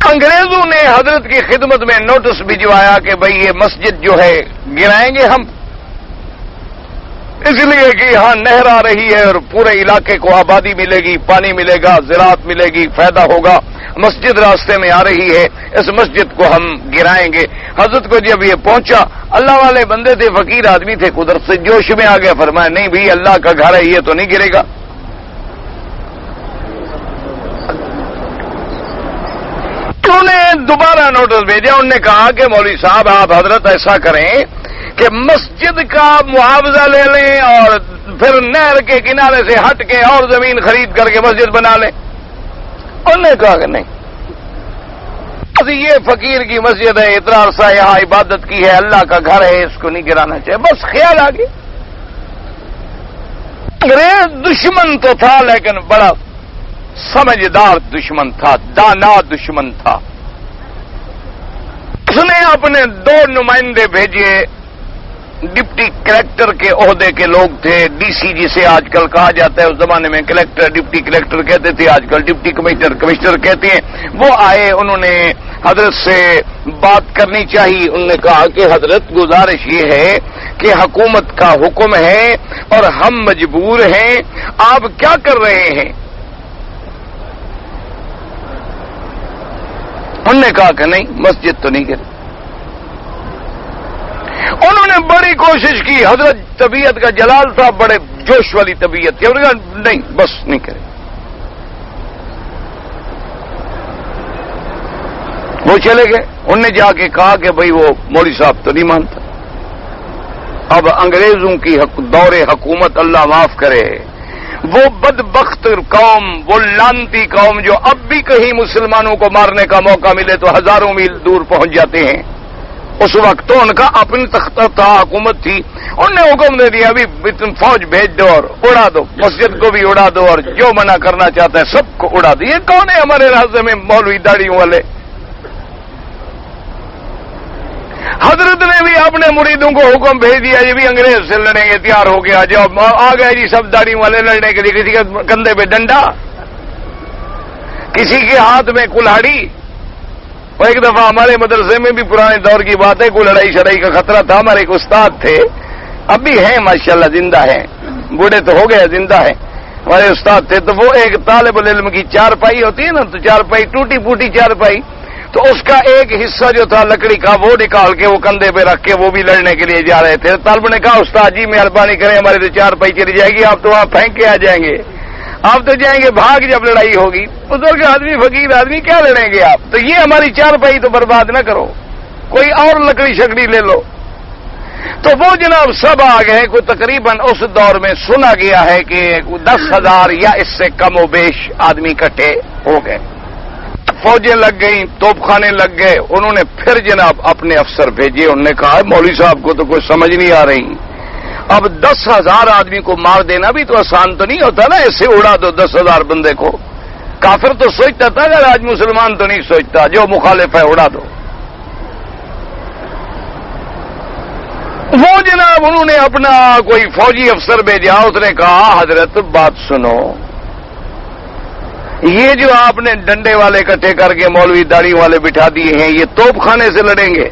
انگریزوں نے حضرت کی خدمت میں نوٹس بھجوایا کہ بھئی یہ مسجد جو ہے گرائیں گے ہم, اس لیے کہ یہاں نہر آ رہی ہے اور پورے علاقے کو آبادی ملے گی, پانی ملے گا, زراعت ملے گی, فائدہ ہوگا. مسجد راستے میں آ رہی ہے, اس مسجد کو ہم گرائیں گے. حضرت کو جب یہ پہنچا, اللہ والے بندے تھے, فقیر آدمی تھے, قدرت سے جوش میں آ گئے, فرمایا نہیں بھئی اللہ کا گھر ہے, یہ تو نہیں گرے گا. انہوں نے دوبارہ نوٹس بھیجا, انہوں نے کہا کہ مولوی صاحب آپ حضرت ایسا کریں کہ مسجد کا معاوضہ لے لیں اور پھر نہر کے کنارے سے ہٹ کے اور زمین خرید کر کے مسجد بنا لیں. انہوں نے کہا کہ نہیں, یہ فقیر کی مسجد ہے, اتنا عرصہ یہاں عبادت کی ہے, اللہ کا گھر ہے, اس کو نہیں گرانا چاہیے. بس خیال آ گیا. انگریز دشمن تو تھا لیکن بڑا سمجھدار دشمن تھا, دانا دشمن تھا. اس نے اپنے 2 نمائندے بھیجے, ڈپٹی کلیکٹر کے عہدے کے لوگ تھے, ڈی سی جسے آج کل کہا جاتا ہے, اس زمانے میں کلیکٹر ڈپٹی کلیکٹر کہتے تھے, آج کل ڈپٹی کمشنر کمشنر کہتے ہیں. وہ آئے, انہوں نے حضرت سے بات کرنی چاہیے. انہوں نے کہا کہ حضرت گزارش یہ ہے کہ حکومت کا حکم ہے اور ہم مجبور ہیں، آپ کیا کر رہے ہیں؟ انہوں نے کہا کہ نہیں، مسجد تو نہیں گری۔ انہوں نے بڑی کوشش کی، حضرت طبیعت کا جلال صاحب بڑے جوش والی طبیعت تھی، انہوں نے کہا نہیں بس نہیں کرے۔ وہ چلے گئے، انہوں نے جا کے کہا کہ بھئی وہ مولوی صاحب تو نہیں مانتا۔ اب انگریزوں کی دور حکومت اللہ معاف کرے، وہ بدبخت قوم، وہ لعنتی قوم جو اب بھی کہیں مسلمانوں کو مارنے کا موقع ملے تو ہزاروں میل دور پہنچ جاتے ہیں، اس وقت تو ان کا اپنی تختہ حکومت تھی، انہوں نے حکم دے دیا ابھی تم فوج بھیج دو اور اڑا دو، مسجد کو بھی اڑا دو اور جو منع کرنا چاہتا ہے سب کو اڑا دو۔ یہ کون ہے ہمارے راستے میں مولوی داڑھیوں والے؟ حضرت نے بھی اپنے مریدوں کو حکم بھیج دیا، یہ بھی انگریز سے لڑیں گے، تیار ہو گیا، جب آ گئے جی سب داڑھی والے لڑنے کے لیے، کسی کے کندھے پہ ڈنڈا، کسی کے ہاتھ میں کلہاڑی۔ اور ایک دفعہ ہمارے مدرسے میں بھی پرانے دور کی بات ہے، کوئی لڑائی شڑائی کا خطرہ تھا، ہمارے ایک استاد تھے، اب بھی ہیں ماشاءاللہ زندہ ہیں، بوڑھے تو ہو گئے زندہ ہیں، ہمارے استاد تھے، تو وہ ایک طالب العلم کی چارپائی ہوتی ہے نا، تو چارپائی ٹوٹی پھوٹی چارپائی، تو اس کا ایک حصہ جو تھا لکڑی کا وہ نکال کے وہ کندھے پہ رکھ کے وہ بھی لڑنے کے لیے جا رہے تھے۔ طالب نے کہا استاد جی مہربانی کریں، ہماری تو چارپائی چلی جائے گی، آپ تو وہاں پھینک کے آ جائیں گے، آپ تو جائیں گے بھاگ جب لڑائی ہوگی۔ بزرگ آدمی فقیر آدمی کیا لڑیں گے آپ، تو یہ ہماری چارپائی تو برباد نہ کرو، کوئی اور لکڑی شکڑی لے لو۔ تو وہ جناب سب آ گئے، کوئی تقریباً اس دور میں سنا گیا ہے کہ 10,000 یا اس سے کم و بیش آدمی اکٹھے ہو گئے، فوجیں لگ گئیں، توپ خانے لگ گئے۔ انہوں نے پھر جناب اپنے افسر بھیجے، انہوں نے کہا مولوی صاحب کو تو کوئی سمجھ نہیں آ رہی، اب 10,000 آدمی کو مار دینا بھی تو آسان تو نہیں ہوتا نا، ایسے اڑا دو 10,000 بندے کو۔ کافر تو سوچتا تھا، اگر آج مسلمان تو نہیں سوچتا، جو مخالف ہے اڑا دو۔ وہ جناب انہوں نے اپنا کوئی فوجی افسر بھیجا، اس نے کہا حضرت بات سنو، یہ جو آپ نے ڈنڈے والے اکٹھے کر کے مولوی داڑھی والے بٹھا دیے ہیں، یہ توپ خانے سے لڑیں گے،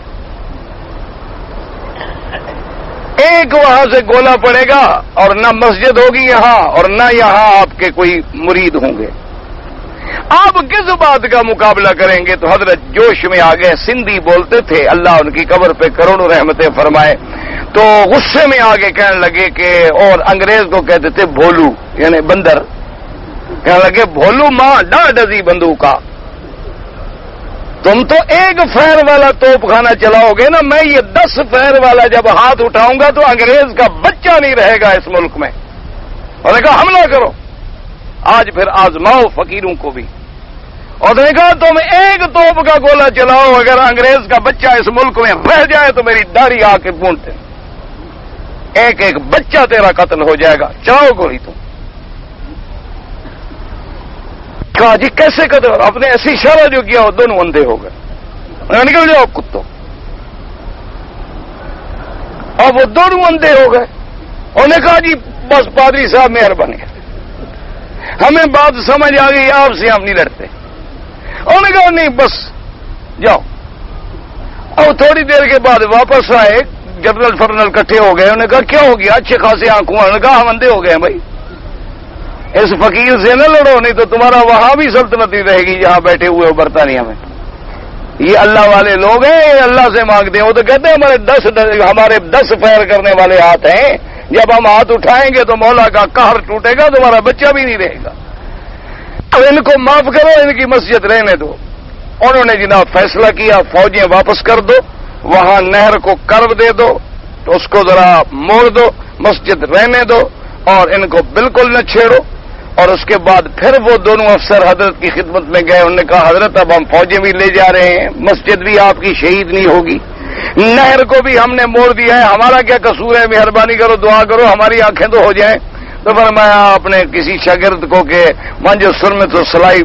ایک وہاں سے گولا پڑے گا اور نہ مسجد ہوگی یہاں اور نہ یہاں آپ کے کوئی مرید ہوں گے، آپ کس بات کا مقابلہ کریں گے؟ تو حضرت جوش میں آ گئے، سندھی بولتے تھے، اللہ ان کی قبر پہ کروڑوں رحمتیں فرمائے، تو غصے میں آگے کہنے لگے کہ، اور انگریز کو کہتے تھے بھولو یعنی بندر، کہنے لگے بھولو ماں ڈا ڈزی بندوقہ، تم تو ایک فیر والا توپ خانہ چلاؤ گے نا، میں یہ 10 فیر والا جب ہاتھ اٹھاؤں گا تو انگریز کا بچہ نہیں رہے گا اس ملک میں۔ اور نے کہا حملہ کرو، آج پھر آزماؤ فقیروں کو بھی۔ اور نے کہا تم ایک توپ کا گولہ چلاؤ، اگر انگریز کا بچہ اس ملک میں رہ جائے تو میری داڑھی آ کے پونٹے، ایک ایک بچہ تیرا قتل ہو جائے گا، چلاؤ گولی تم۔ کہا جی کیسے قتل؟ آپ نے ایسی اشارہ جو کیا وہ دونوں اندھے ہو گئے، نکل جاؤ کتوں، اور وہ دونوں اندھے ہو گئے۔ انہوں نے کہا جی بس پادری صاحب مہربانی، ہمیں بات سمجھ آ گئی، آپ سے ہم نہیں لڑتے۔ انہوں نے کہا نہیں بس جاؤ۔ اور تھوڑی دیر کے بعد واپس آئے، جنرل فرنل اکٹھے ہو گئے، انہوں نے کہا کیا ہو گیا؟ اچھے خاصے آنکھوں، انہوں نے کہا ہم اندھے ہو گئے ہیں بھائی، اس فقیر سے نہ لڑو، نہیں تو تمہارا وہاں بھی سلطنت ہی رہے گی جہاں بیٹھے ہوئے ہو برطانیہ میں۔ یہ اللہ والے لوگ ہیں، یہ اللہ سے مانگتے ہیں، وہ تو کہتے ہیں ہمارے 10 فیر کرنے والے ہاتھ ہیں، جب ہم ہاتھ اٹھائیں گے تو مولا کا قہر ٹوٹے گا، تمہارا بچہ بھی نہیں رہے گا، اب ان کو معاف کرو، ان کی مسجد رہنے دو۔ انہوں نے جناب فیصلہ کیا فوجیں واپس کر دو، وہاں نہر کو کرو دے دو، تو اس کو ذرا موڑ دو، مسجد رہنے دو اور ان کو بالکل نہ چھیڑو۔ اور اس کے بعد پھر وہ دونوں افسر حضرت کی خدمت میں گئے، انہوں نے کہا حضرت اب ہم فوجیں بھی لے جا رہے ہیں، مسجد بھی آپ کی شہید نہیں ہوگی، نہر کو بھی ہم نے موڑ دیا ہے، ہمارا کیا قصور ہے، مہربانی کرو دعا کرو ہماری آنکھیں تو ہو جائیں۔ تو فرمایا اپنے کسی شاگرد کو کہ مانجو سر میں تو سلائی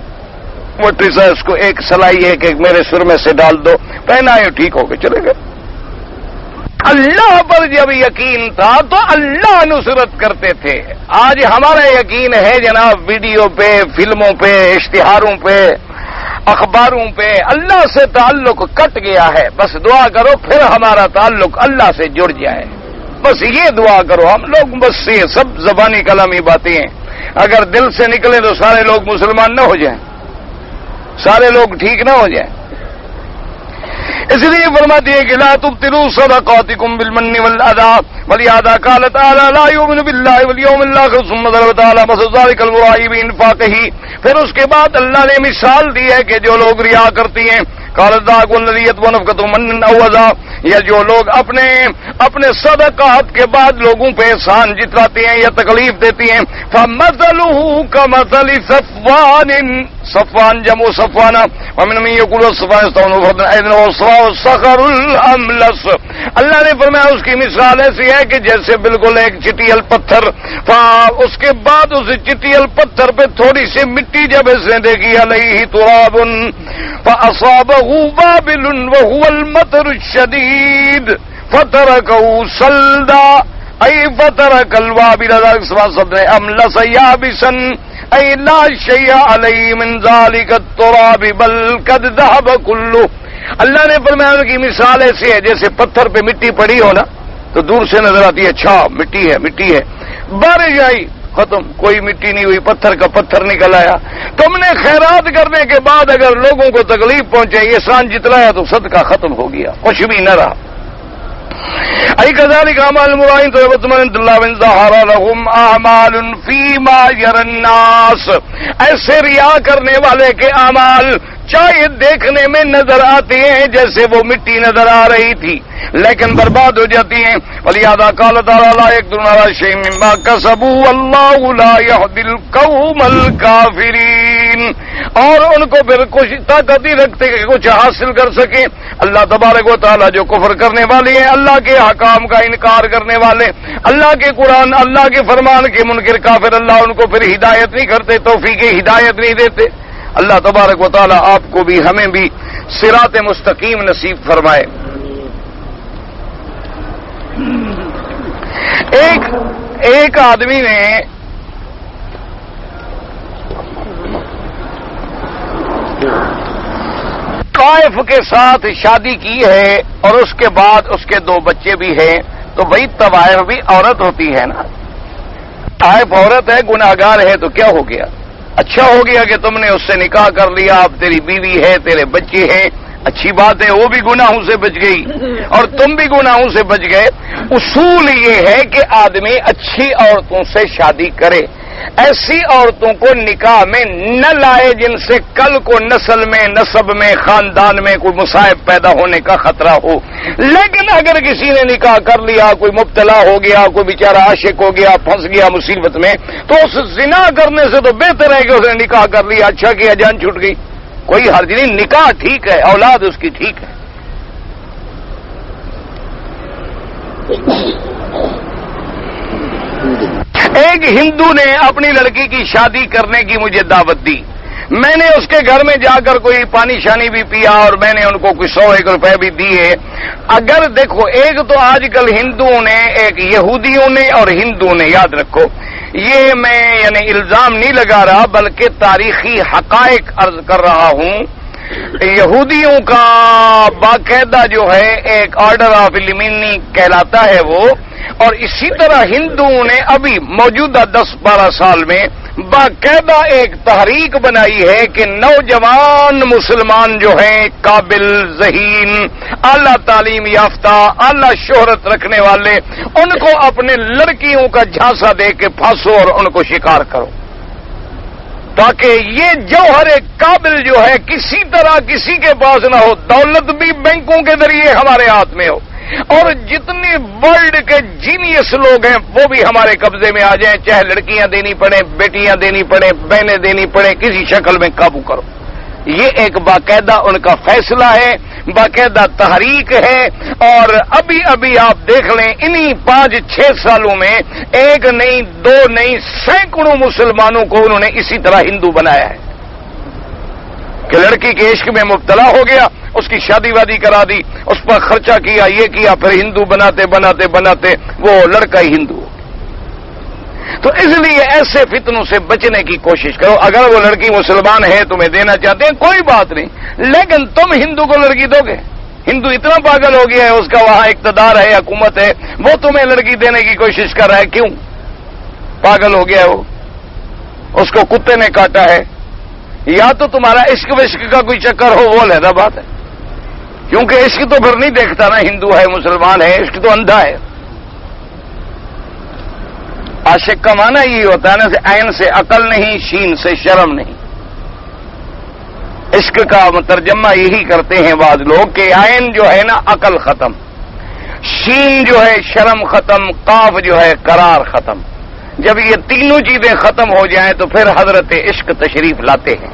وٹری سا، اس کو ایک سلائی ایک میرے سر میں سے ڈال دو، پہنا ہے ٹھیک ہو کے چلے گئے۔ اللہ پر جب یقین تھا تو اللہ نصرت کرتے تھے۔ آج ہمارا یقین ہے جناب ویڈیو پہ، فلموں پہ، اشتہاروں پہ، اخباروں پہ، اللہ سے تعلق کٹ گیا ہے۔ بس دعا کرو پھر ہمارا تعلق اللہ سے جڑ جائے۔ بس یہ دعا کرو. ہم لوگ بس یہ سب زبانی کلامی باتیں ہیں، اگر دل سے نکلے تو سارے لوگ مسلمان نہ ہو جائیں، سارے لوگ ٹھیک نہ ہو جائیں. اس لیے فرماتی ہے کہ لا تبطلوا صدقاتكم بالمن والاذى ولهذا قال تعالى لا يؤمن بالله واليوم الاخر ثم ضرب تعالى مثل ذلك المراء بانفاقه. پھر اس کے بعد اللہ نے مثال دی ہے کہ جو لوگ ریا کرتی ہیں، قال ذاك الذي يتبع نفقته من او اذى، یا جو لوگ اپنے صدقات کے بعد لوگوں پہ احسان جتلاتے ہیں یا تکلیف دیتی ہیں، فمثله كمثل صفوان جمع صفوانہ ومن من يقول الصفوان استونوا فردا ايضا والصخر الاملس. اللہ نے فرمایا اس کی مثال ایسی ہے کہ جیسے بالکل ایک چٹیل پتھر، اس کے بعد اس چٹیل پتھر پہ تھوڑی سی مٹی جب اس نے دیکھی علیہ تراب فاصابه وابل وهو المطر الشديد فتركه صلدا اي فترك الوابل املس يابسا اي لا شيء عليه من ذلك التراب بل قد ذهب كله. اللہ نے فرمایا ان کی مثال ایسی ہے جیسے پتھر پہ مٹی پڑی ہو نا تو دور سے نظر آتی ہے، اچھا مٹی ہے، بارش آئی ختم، کوئی مٹی نہیں ہوئی، پتھر کا پتھر نکل آیا. تم نے خیرات کرنے کے بعد اگر لوگوں کو تکلیف پہنچے، احسان جتلایا تو صدقہ ختم ہو گیا، کچھ بھی نہ رہا. ای کذالک اعمال المرائین طلبت من اللہ من ظہر لهم اعمال فیما یری الناس. ایسے ریا کرنے والے کے اعمال چاہے دیکھنے میں نظر آتے ہیں جیسے وہ مٹی نظر آ رہی تھی لیکن برباد ہو جاتی ہیں. ولہذا قال تعالی لا يقدرون على شيء مما كسبوا والله لا يهدي القوم الكافرين. اور ان کو پھر کچھ طاقت ہی رکھتے کہ کچھ حاصل کر سکیں. اللہ تبارک و تعالی جو کفر کرنے والے ہیں، اللہ کے حکام کا انکار کرنے والے، اللہ کے قرآن، اللہ کے فرمان کے منکر کافر، اللہ ان کو پھر ہدایت نہیں کرتے، توفیق ہدایت نہیں دیتے. اللہ تبارک و تعالی آپ کو بھی ہمیں بھی صراط مستقیم نصیب فرمائے. ایک آدمی نے طائف کے ساتھ شادی کی ہے اور اس کے بعد اس کے 2 بچے بھی ہیں، تو بھائی طوائف بھی عورت ہوتی ہے نا، طائف عورت ہے، گناہگار ہے، تو کیا ہو گیا؟ اچھا ہو گیا کہ تم نے اس سے نکاح کر لیا، اب تیری بیوی ہے، تیرے بچے ہیں، اچھی بات ہے، وہ بھی گناہوں سے بچ گئی اور تم بھی گناہوں سے بچ گئے. اصول یہ ہے کہ آدمی اچھی عورتوں سے شادی کرے، ایسی عورتوں کو نکاح میں نہ لائے جن سے کل کو نسل میں، نسب میں، خاندان میں کوئی مصائب پیدا ہونے کا خطرہ ہو. لیکن اگر کسی نے نکاح کر لیا، کوئی مبتلا ہو گیا، کوئی بیچارہ عاشق ہو گیا، پھنس گیا مصیبت میں، تو اس زنا کرنے سے تو بہتر ہے کہ اس نے نکاح کر لیا، اچھا کیا، جان چھوٹ گئی، کوئی حرج نہیں، نکاح ٹھیک ہے، اولاد اس کی ٹھیک ہے. ایک ہندو نے اپنی لڑکی کی شادی کرنے کی مجھے دعوت دی. میں نے اس کے گھر میں جا کر کوئی پانی شانی بھی پیا اور میں نے ان کو کوئی 100 روپے بھی دیے. اگر دیکھو، ایک تو آج کل ہندوؤں نے، ایک یہودیوں نے اور ہندوؤں نے، یاد رکھو، یہ میں یعنی الزام نہیں لگا رہا بلکہ تاریخی حقائق عرض کر رہا ہوں. یہودیوں کا باقاعدہ جو ہے ایک آرڈر آف ایلیمنی کہلاتا ہے وہ، اور اسی طرح ہندوؤں نے ابھی موجودہ 10-12 سال میں باقاعدہ ایک تحریک بنائی ہے کہ نوجوان مسلمان جو ہیں قابل، ذہین، اعلیٰ تعلیم یافتہ، اعلیٰ شہرت رکھنے والے، ان کو اپنے لڑکیوں کا جھانسا دے کے پھانسو اور ان کو شکار کرو، تاکہ یہ جوہر قابل جو ہے کسی طرح کسی کے پاس نہ ہو. دولت بھی بینکوں کے ذریعے ہمارے ہاتھ میں ہو اور جتنی ورلڈ کے جینیس لوگ ہیں وہ بھی ہمارے قبضے میں آ جائیں، چاہے لڑکیاں دینی پڑیں، بیٹیاں دینی پڑیں، بہنیں دینی پڑیں، کسی شکل میں قابو کرو. یہ ایک باقاعدہ ان کا فیصلہ ہے، باقاعدہ تحریک ہے. اور ابھی ابھی آپ دیکھ لیں انہی 5-6 سالوں میں 1 نہیں 2 نہیں سینکڑوں مسلمانوں کو انہوں نے اسی طرح ہندو بنایا ہے کہ لڑکی کے عشق میں مبتلا ہو گیا، اس کی شادی وادی کرا دی، اس پر خرچہ کیا، یہ کیا، پھر ہندو بناتے بناتے بناتے وہ لڑکا ہی ہندو. تو اس لیے ایسے فتنوں سے بچنے کی کوشش کرو. اگر وہ لڑکی مسلمان ہے، تمہیں دینا چاہتے ہیں، کوئی بات نہیں، لیکن تم ہندو کو لڑکی دو گے؟ ہندو اتنا پاگل ہو گیا ہے، اس کا وہاں اقتدار ہے، حکومت ہے، وہ تمہیں لڑکی دینے کی کوشش کر رہا ہے، کیوں؟ پاگل ہو گیا ہے وہ، اس کو کتے نے کاٹا ہے، یا تو تمہارا عشق وشق کا کوئی چکر ہو، وہ علیحدہ بات ہے، کیونکہ عشق تو پھر نہیں دیکھتا نا، ہندو ہے مسلمان ہے، عشق تو اندھا ہے۔ عاشق کا معنی یہی ہوتا ہے نا، عین سے عقل نہیں، شین سے شرم نہیں۔ عشق کا ترجمہ یہی کرتے ہیں بعض لوگ کہ عین جو ہے نا عقل ختم، شین جو ہے شرم ختم، قاف جو ہے قرار ختم۔ جب یہ تینوں چیزیں ختم ہو جائیں تو پھر حضرت عشق تشریف لاتے ہیں۔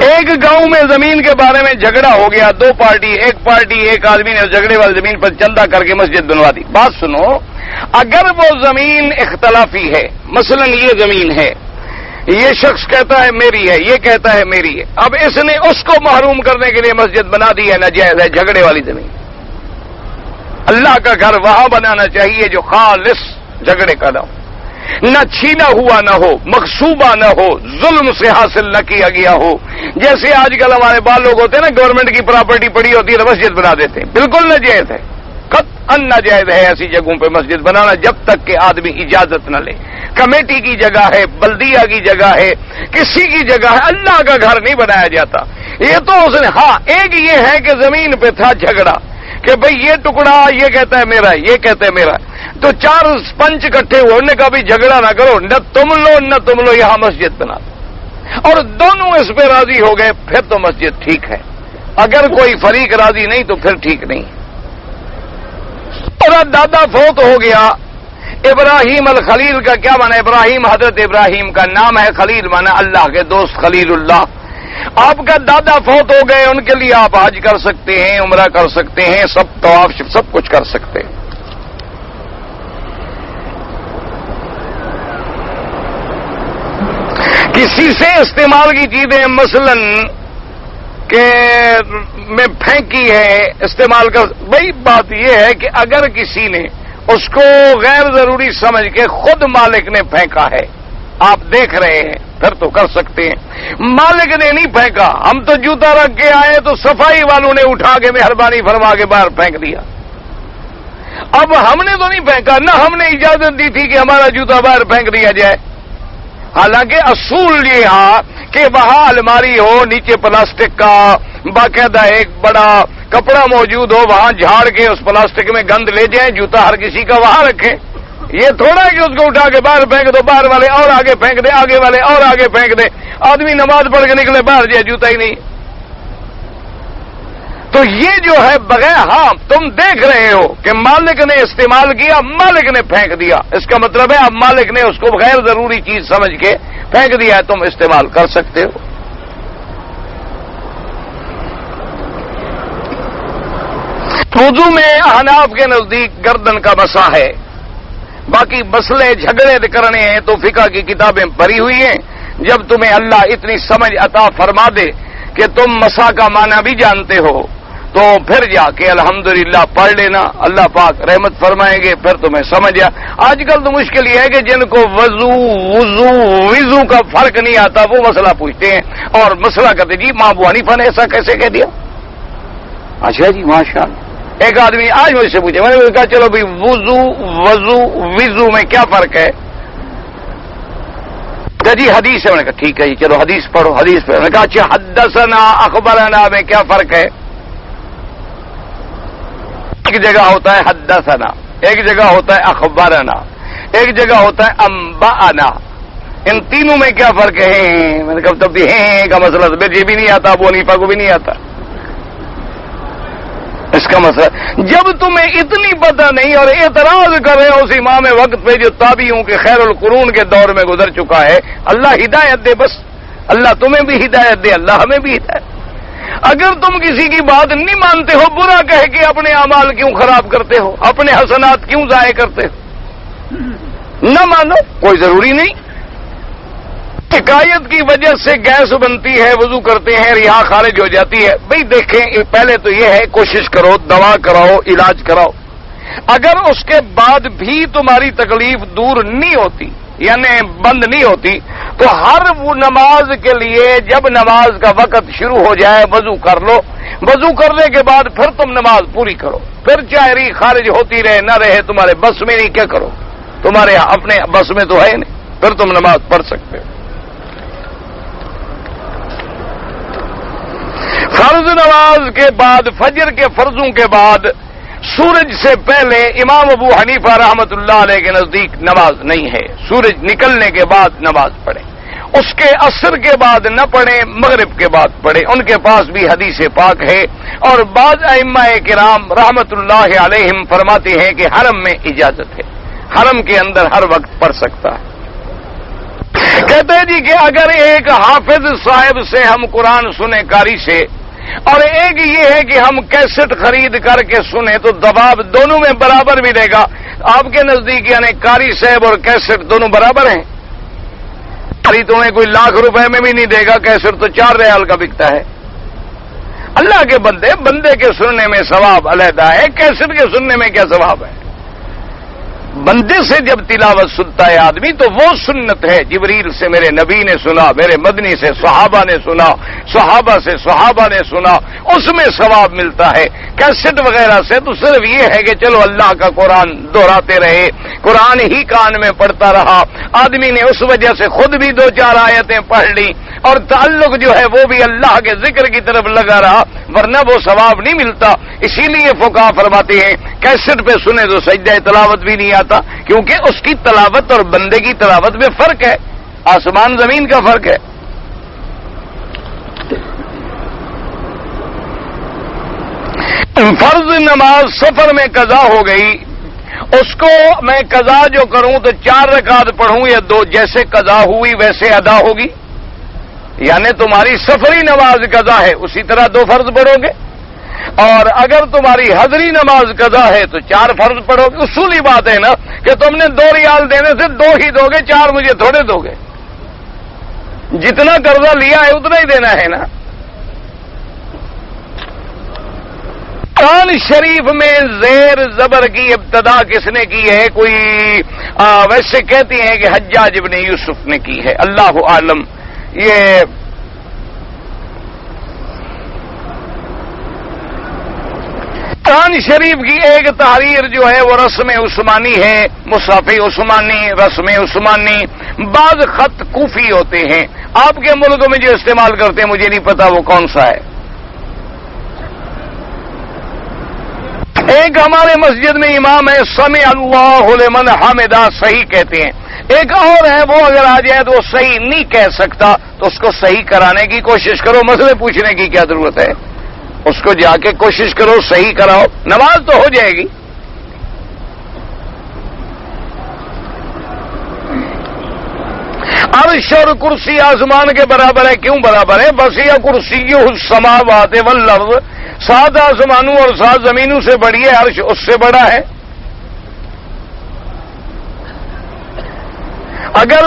ایک گاؤں میں زمین کے بارے میں جھگڑا ہو گیا، دو پارٹی، ایک آدمی نے جھگڑے والی زمین پر چندہ کر کے مسجد بنوا دی۔ بات سنو، اگر وہ زمین اختلافی ہے، مثلا یہ زمین ہے، یہ شخص کہتا ہے میری ہے، یہ کہتا ہے میری ہے، اب اس نے اس کو محروم کرنے کے لیے مسجد بنا دی ہے، ناجائز ہے، جھگڑے والی زمین۔ اللہ کا گھر وہاں بنانا چاہیے جو خالص جھگڑے کا نہ ہو، نہ چھینا ہوا نہ ہو، مغصوبہ نہ ہو، ظلم سے حاصل نہ کیا گیا ہو۔ جیسے آج کل ہمارے بال لوگ ہوتے ہیں نا، گورنمنٹ کی پراپرٹی پڑی ہوتی ہے تو مسجد بنا دیتے ہیں، بالکل ناجائز ہے، قطعاً ناجائز ہے ایسی جگہوں پہ مسجد بنانا جب تک کہ آدمی اجازت نہ لے۔ کمیٹی کی جگہ ہے، بلدیہ کی جگہ ہے، کسی کی جگہ ہے، اللہ کا گھر نہیں بنایا جاتا۔ یہ تو اس نے، ہاں ایک یہ ہے کہ زمین پہ تھا جھگڑا کہ بھئی یہ ٹکڑا یہ کہتا ہے میرا ہے، یہ کہتا ہے میرا ہے، تو چار پنچ اکٹھے ہوئے، انہوں نے کہا بھی جھگڑا نہ کرو، نہ تم لو نہ تم لو، یہاں مسجد بنا دو، اور دونوں اس پہ راضی ہو گئے، پھر تو مسجد ٹھیک ہے۔ اگر کوئی فریق راضی نہیں تو پھر ٹھیک نہیں۔ اور دادا فوت ہو گیا، ابراہیم الخلیل کا کیا معنی؟ ابراہیم حضرت ابراہیم کا نام ہے، خلیل معنی اللہ کے دوست، خلیل اللہ۔ آپ کا دادا فوت ہو گئے، ان کے لیے آپ حج کر سکتے ہیں، عمرہ کر سکتے ہیں، سب طواف سب کچھ کر سکتے ہیں۔ کسی سے استعمال کی چیزیں مثلا کہ میں پھینکی ہے استعمال کر، بھائی بات یہ ہے کہ اگر کسی نے اس کو غیر ضروری سمجھ کے خود مالک نے پھینکا ہے، آپ دیکھ رہے ہیں، پھر تو کر سکتے ہیں۔ مالک نے نہیں پھینکا، ہم تو جوتا رکھ کے آئے تو صفائی والوں نے اٹھا کے مہربانی فرما کے باہر پھینک دیا۔ اب ہم نے تو نہیں پھینکا، نہ ہم نے اجازت دی تھی کہ ہمارا جوتا باہر پھینک دیا جائے۔ حالانکہ اصول یہ ہاں کہ وہاں الماری ہو، نیچے پلاسٹک کا باقاعدہ ایک بڑا کپڑا موجود ہو، وہاں جھاڑ کے اس پلاسٹک میں گند لے جائیں، جوتا ہر کسی کا وہاں رکھیں۔ یہ تھوڑا ہے کہ اس کو اٹھا کے باہر پھینک دو، باہر والے اور آگے پھینک دے، آگے والے اور آگے پھینک دے، آدمی نماز پڑھ کے نکلے باہر جائے جوتا ہی نہیں۔ تو یہ جو ہے بغیر، ہاں تم دیکھ رہے ہو کہ مالک نے استعمال کیا، مالک نے پھینک دیا، اس کا مطلب ہے اب مالک نے اس کو غیر ضروری چیز سمجھ کے پھینک دیا ہے، تم استعمال کر سکتے ہو۔ وضو میں احناف کے نزدیک گردن کا مسح ہے، باقی مسئلے جھگڑے کرنے ہیں تو فقہ کی کتابیں بھری ہوئی ہیں۔ جب تمہیں اللہ اتنی سمجھ عطا فرما دے کہ تم مسح کا معنی بھی جانتے ہو تو پھر جا کے الحمدللہ پڑھ لینا، اللہ پاک رحمت فرمائیں گے، پھر تمہیں سمجھ آ۔ آج کل تو مشکل یہ ہے کہ جن کو وضو کا فرق نہیں آتا وہ مسئلہ پوچھتے ہیں اور مسئلہ کرتے جی ماں ابو حنیفہ نے ایسا کیسے کہہ دیا؟ اچھا جی ماشاء اللہ۔ ایک آدمی آج مجھ سے پوچھے، میں نے کہا چلو بھائی وضو میں کیا فرق ہے؟ جی حدیث ہے، میں نے کہا ٹھیک ہے جی چلو حدیث پڑھو، حدیث پڑھو۔ میں نے کہا اچھا حدثنا اخبرنا میں کیا فرق ہے؟ ایک جگہ ہوتا ہے حدثنا، ایک جگہ ہوتا ہے اخبرنا، ایک جگہ ہوتا ہے انبانا، ان تینوں میں کیا فرق ہے؟ میں نے کہا تب بھی ہیں کا مسئلہ تو یہ بھی نہیں آتا، ابو حنیفہ کو بھی نہیں آتا۔ اس کا مسئلہ جب تمہیں اتنی پتہ نہیں اور اعتراض کر رہے ہو اس امام وقت پہ جو تابعیوں کے خیر القرون کے دور میں گزر چکا ہے، اللہ ہدایت دے، بس اللہ تمہیں بھی ہدایت دے، اللہ ہمیں بھی ہدایت۔ اگر تم کسی کی بات نہیں مانتے ہو، برا کہہ کے اپنے اعمال کیوں خراب کرتے ہو، اپنے حسنات کیوں ضائع کرتے ہو؟ نہ مانو، کوئی ضروری نہیں۔ شکایت کی وجہ سے گیس بنتی ہے، وضو کرتے ہیں، رہا خارج ہو جاتی ہے، بھئی دیکھیں پہلے تو یہ ہے کوشش کرو، دوا کراؤ، علاج کراؤ۔ اگر اس کے بعد بھی تمہاری تکلیف دور نہیں ہوتی، یعنی بند نہیں ہوتی، تو ہر وہ نماز کے لیے جب نماز کا وقت شروع ہو جائے وضو کر لو، وضو کرنے کے بعد پھر تم نماز پوری کرو، پھر چاہے ری خارج ہوتی رہے نہ رہے تمہارے بس میں نہیں، کیا کرو، تمہارے اپنے بس میں تو ہے نہیں، پھر تم نماز پڑھ سکتے ہو۔ فرض نماز کے بعد، فجر کے فرضوں کے بعد سورج سے پہلے امام ابو حنیفہ رحمت اللہ علیہ کے نزدیک نماز نہیں ہے، سورج نکلنے کے بعد نماز پڑھیں، اس کے عصر کے بعد نہ پڑھیں، مغرب کے بعد پڑھیں، ان کے پاس بھی حدیث پاک ہے، اور بعض ائمہ کرام رحمت اللہ علیہم فرماتے ہیں کہ حرم میں اجازت ہے، حرم کے اندر ہر وقت پڑھ سکتا ہے۔ کہتے ہیں جی کہ اگر ایک حافظ صاحب سے ہم قرآن سنیں قاری سے، اور ایک یہ ہے کہ ہم کیسٹ خرید کر کے سنیں، تو دباب دونوں میں برابر بھی دے گا۔ آپ کے نزدیک یعنی قاری صاحب اور کیسٹ دونوں برابر ہیں؟ قاری تمہیں کوئی لاکھ روپے میں بھی نہیں دے گا، کیسٹ تو 4 ریال کا بکتا ہے۔ اللہ کے بندے کے سننے میں ثواب علیحدہ ہے، کیسٹ کے سننے میں کیا ثواب ہے؟ بندے سے جب تلاوت سنتا ہے آدمی تو وہ سنت ہے، جبریل سے میرے نبی نے سنا، میرے مدنی سے صحابہ نے سنا، صحابہ سے صحابہ نے سنا، اس میں ثواب ملتا ہے۔ کیسٹ وغیرہ سے تو صرف یہ ہے کہ چلو اللہ کا قرآن دہراتے رہے، قرآن ہی کان میں پڑھتا رہا، آدمی نے اس وجہ سے خود بھی 2-4 آیتیں پڑھ لی اور تعلق جو ہے وہ بھی اللہ کے ذکر کی طرف لگا رہا، ورنہ وہ ثواب نہیں ملتا۔ اسی لیے فقہا فرماتے ہیں کیسٹ پہ سنے تو سجدہ تلاوت بھی نہیں آتا، کیونکہ اس کی تلاوت اور بندے کی تلاوت میں فرق ہے، آسمان زمین کا فرق ہے۔ فرض نماز سفر میں قضا ہو گئی، اس کو میں قضا جو کروں تو 4 رکعت پڑھوں یا 2، جیسے قضا ہوئی ویسے ادا ہوگی؟ یعنی تمہاری سفری نماز قضا ہے اسی طرح 2 فرض پڑھو گے، اور اگر تمہاری حضری نماز قضا ہے تو 4 فرض پڑھو گے۔ اصولی بات ہے نا کہ تم نے 2 ریال دینے سے 2 ہی دو گے، 4 مجھے تھوڑے دو گے، جتنا قرضہ لیا ہے اتنا ہی دینا ہے نا۔ قرآن شریف میں زیر زبر کی ابتدا کس نے کی ہے؟ کوئی ویسے کہتی ہیں کہ حجاج ابن یوسف نے کی ہے، اللہ عالم۔ یہ قرآن شریف کی ایک تحریر جو ہے وہ رسم عثمانی ہے، مصحف عثمانی، رسم عثمانی، بعض خط کوفی ہوتے ہیں، آپ کے ملک میں جو استعمال کرتے ہیں مجھے نہیں پتا وہ کون سا ہے۔ ایک ہمارے مسجد میں امام ہے سمع اللہ لمن حمدہ، صحیح کہتے ہیں، ایک اور ہے وہ اگر آ جائے تو وہ صحیح نہیں کہہ سکتا، تو اس کو صحیح کرانے کی کوشش کرو، مسئلے پوچھنے کی کیا ضرورت ہے، اس کو جا کے کوشش کرو صحیح کراؤ، نماز تو ہو جائے گی۔ عرش اور کرسی آسمان کے برابر ہے، کیوں برابر ہے؟ وسیع کرسی السماوات والارض، 7 آسمانوں اور 7 زمینوں سے بڑی ہے، عرش اس سے بڑا ہے۔ اگر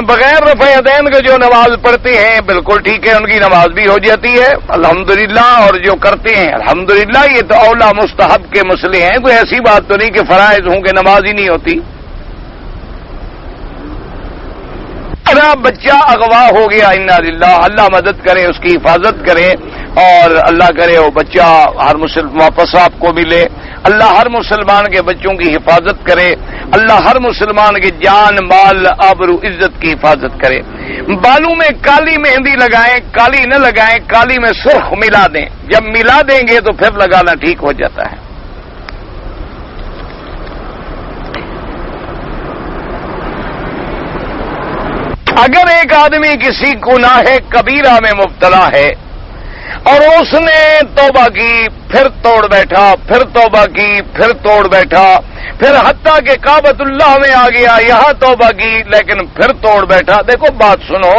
بغیر رفع یدین کے جو نماز پڑھتے ہیں بالکل ٹھیک ہے، ان کی نماز بھی ہو جاتی ہے الحمدللہ، اور جو کرتے ہیں الحمدللہ، یہ تو اولا مستحب کے مسئلے ہیں، کوئی ایسی بات تو نہیں کہ فرائض ہوں کہ نماز ہی نہیں ہوتی۔ میرا بچہ اغوا ہو گیا، انا للہ، اللہ مدد کرے، اس کی حفاظت کرے، اور اللہ کرے وہ بچہ ہر مسلمان واپس آپ کو ملے، اللہ ہر مسلمان کے بچوں کی حفاظت کرے، اللہ ہر مسلمان کی جان مال آبرو عزت کی حفاظت کرے۔ بالوں میں کالی مہندی لگائیں، کالی نہ لگائیں، کالی میں سرخ ملا دیں، جب ملا دیں گے تو پھر لگانا ٹھیک ہو جاتا ہے۔ اگر ایک آدمی کسی گناہ کبیرہ میں مبتلا ہے اور اس نے توبہ کی، پھر توڑ بیٹھا، پھر توبہ کی، پھر توڑ بیٹھا، پھر حتیٰ کہ کعبۃ اللہ میں آ گیا، یہاں توبہ کی لیکن پھر توڑ بیٹھا، دیکھو بات سنو،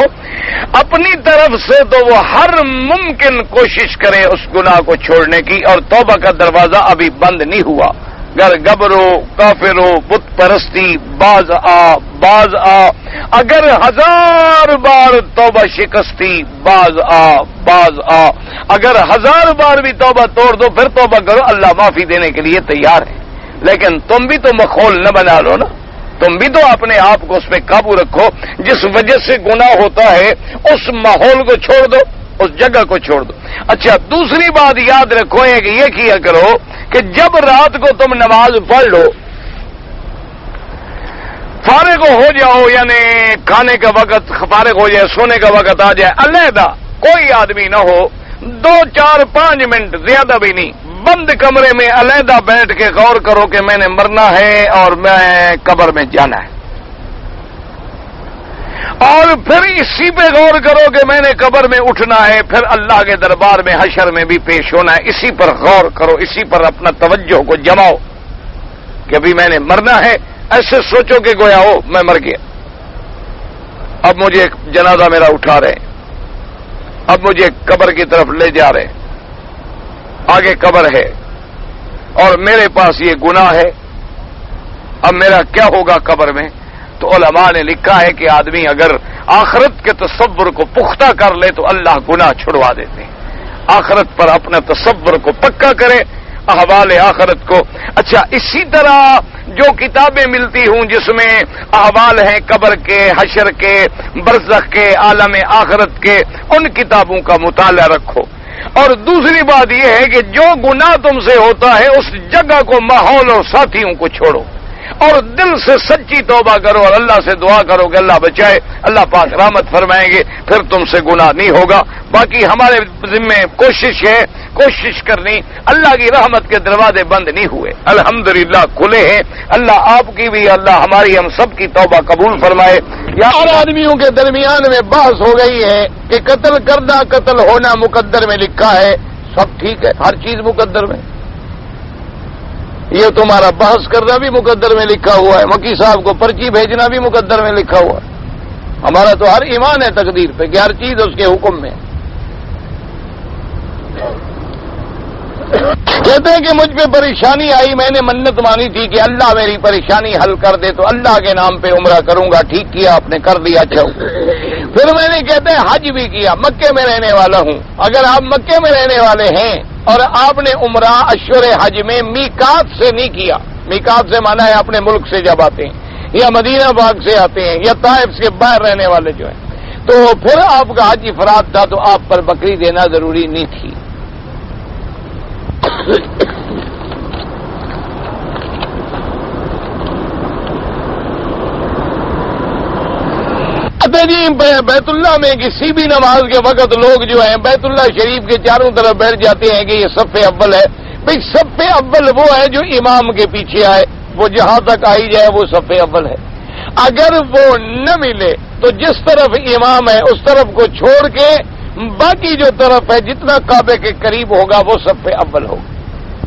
اپنی طرف سے تو وہ ہر ممکن کوشش کرے اس گناہ کو چھوڑنے کی، اور توبہ کا دروازہ ابھی بند نہیں ہوا۔ گر گبرو، کافرو، بت پرستی، باز آ، اگر 1000 بار توبہ شکستی، باز آ، اگر 1000 بار بھی توبہ توڑ دو پھر توبہ کرو، اللہ معافی دینے کے لیے تیار ہے، لیکن تم بھی تو مخول نہ بنا لو نا، تم بھی تو اپنے آپ کو اس پہ قابو رکھو. جس وجہ سے گناہ ہوتا ہے اس ماحول کو چھوڑ دو, اس جگہ کو چھوڑ دو. اچھا, دوسری بات یاد رکھو کہ یہ کیا کرو کہ جب رات کو تم نماز پڑھ لو, فارغ ہو جاؤ, یعنی کھانے کا وقت فارغ ہو جائے, سونے کا وقت آ جائے, علیحدہ کوئی آدمی نہ ہو, 2, 4, 5 منٹ زیادہ بھی نہیں, بند کمرے میں علیحدہ بیٹھ کے غور کرو کہ میں نے مرنا ہے اور میں قبر میں جانا ہے. اور پھر اسی پہ غور کرو کہ میں نے قبر میں اٹھنا ہے, پھر اللہ کے دربار میں حشر میں بھی پیش ہونا ہے. اسی پر غور کرو, اسی پر اپنا توجہ کو جماؤ کہ ابھی میں نے مرنا ہے. ایسے سوچو کہ گویا ہو میں مر گیا, اب مجھے جنازہ میرا اٹھا رہے, اب مجھے قبر کی طرف لے جا رہے, آگے قبر ہے اور میرے پاس یہ گناہ ہے, اب میرا کیا ہوگا قبر میں. تو علماء نے لکھا ہے کہ آدمی اگر آخرت کے تصور کو پختہ کر لے تو اللہ گناہ چھڑوا دیتے ہیں. آخرت پر اپنا تصور کو پکا کرے, احوال آخرت کو. اچھا, اسی طرح جو کتابیں ملتی ہوں جس میں احوال ہیں قبر کے, حشر کے, برزخ کے, عالم آخرت کے, ان کتابوں کا مطالعہ رکھو. اور دوسری بات یہ ہے کہ جو گناہ تم سے ہوتا ہے اس جگہ کو, ماحول اور ساتھیوں کو چھوڑو اور دل سے سچی توبہ کرو اور اللہ سے دعا کرو کہ اللہ بچائے, اللہ پاک رحمت فرمائیں گے, پھر تم سے گناہ نہیں ہوگا. باقی ہمارے ذمے کوشش ہے, کوشش کرنی. اللہ کی رحمت کے دروازے بند نہیں ہوئے, الحمدللہ کھلے ہیں. اللہ آپ کی بھی, اللہ ہماری, ہم سب کی توبہ قبول فرمائے. یار آدمیوں کے درمیان میں بحث ہو گئی ہے کہ قتل کردہ قتل ہونا مقدر میں لکھا ہے. سب ٹھیک ہے, ہر چیز مقدر میں, یہ تمہارا بحث کرنا بھی مقدر میں لکھا ہوا ہے, مکی صاحب کو پرچی بھیجنا بھی مقدر میں لکھا ہوا ہے. ہمارا تو ہر ایمان ہے تقدیر پہ کہ ہر چیز اس کے حکم میں. کہتے ہیں کہ مجھ پہ پریشانی آئی, میں نے منت مانی تھی کہ اللہ میری پریشانی حل کر دے تو اللہ کے نام پہ عمرہ کروں گا. ٹھیک کیا آپ نے, کر دیا, اچھا. پھر میں نے کہتے ہیں حج بھی کیا, مکے میں رہنے والا ہوں. اگر آپ مکے میں رہنے والے ہیں اور آپ نے عمرہ اشہر حج میں میقات سے نہیں کیا, میقات سے مانا ہے اپنے ملک سے جب آتے ہیں یا مدینہ پاک سے آتے ہیں یا طائف سے باہر رہنے والے جو ہیں, تو پھر آپ کا حج افراد تھا تو آپ پر بکری دینا ضروری نہیں تھی. جی بیت اللہ میں کسی بھی نماز کے وقت لوگ جو ہیں بیت اللہ شریف کے چاروں طرف بیٹھ جاتے ہیں کہ یہ صف اول ہے. بھئی صف اول وہ ہے جو امام کے پیچھے آئے, وہ جہاں تک آئی جائے وہ صف اول ہے. اگر وہ نہ ملے تو جس طرف امام ہے اس طرف کو چھوڑ کے باقی جو طرف ہے جتنا کعبے کے قریب ہوگا وہ صف اول ہوگا.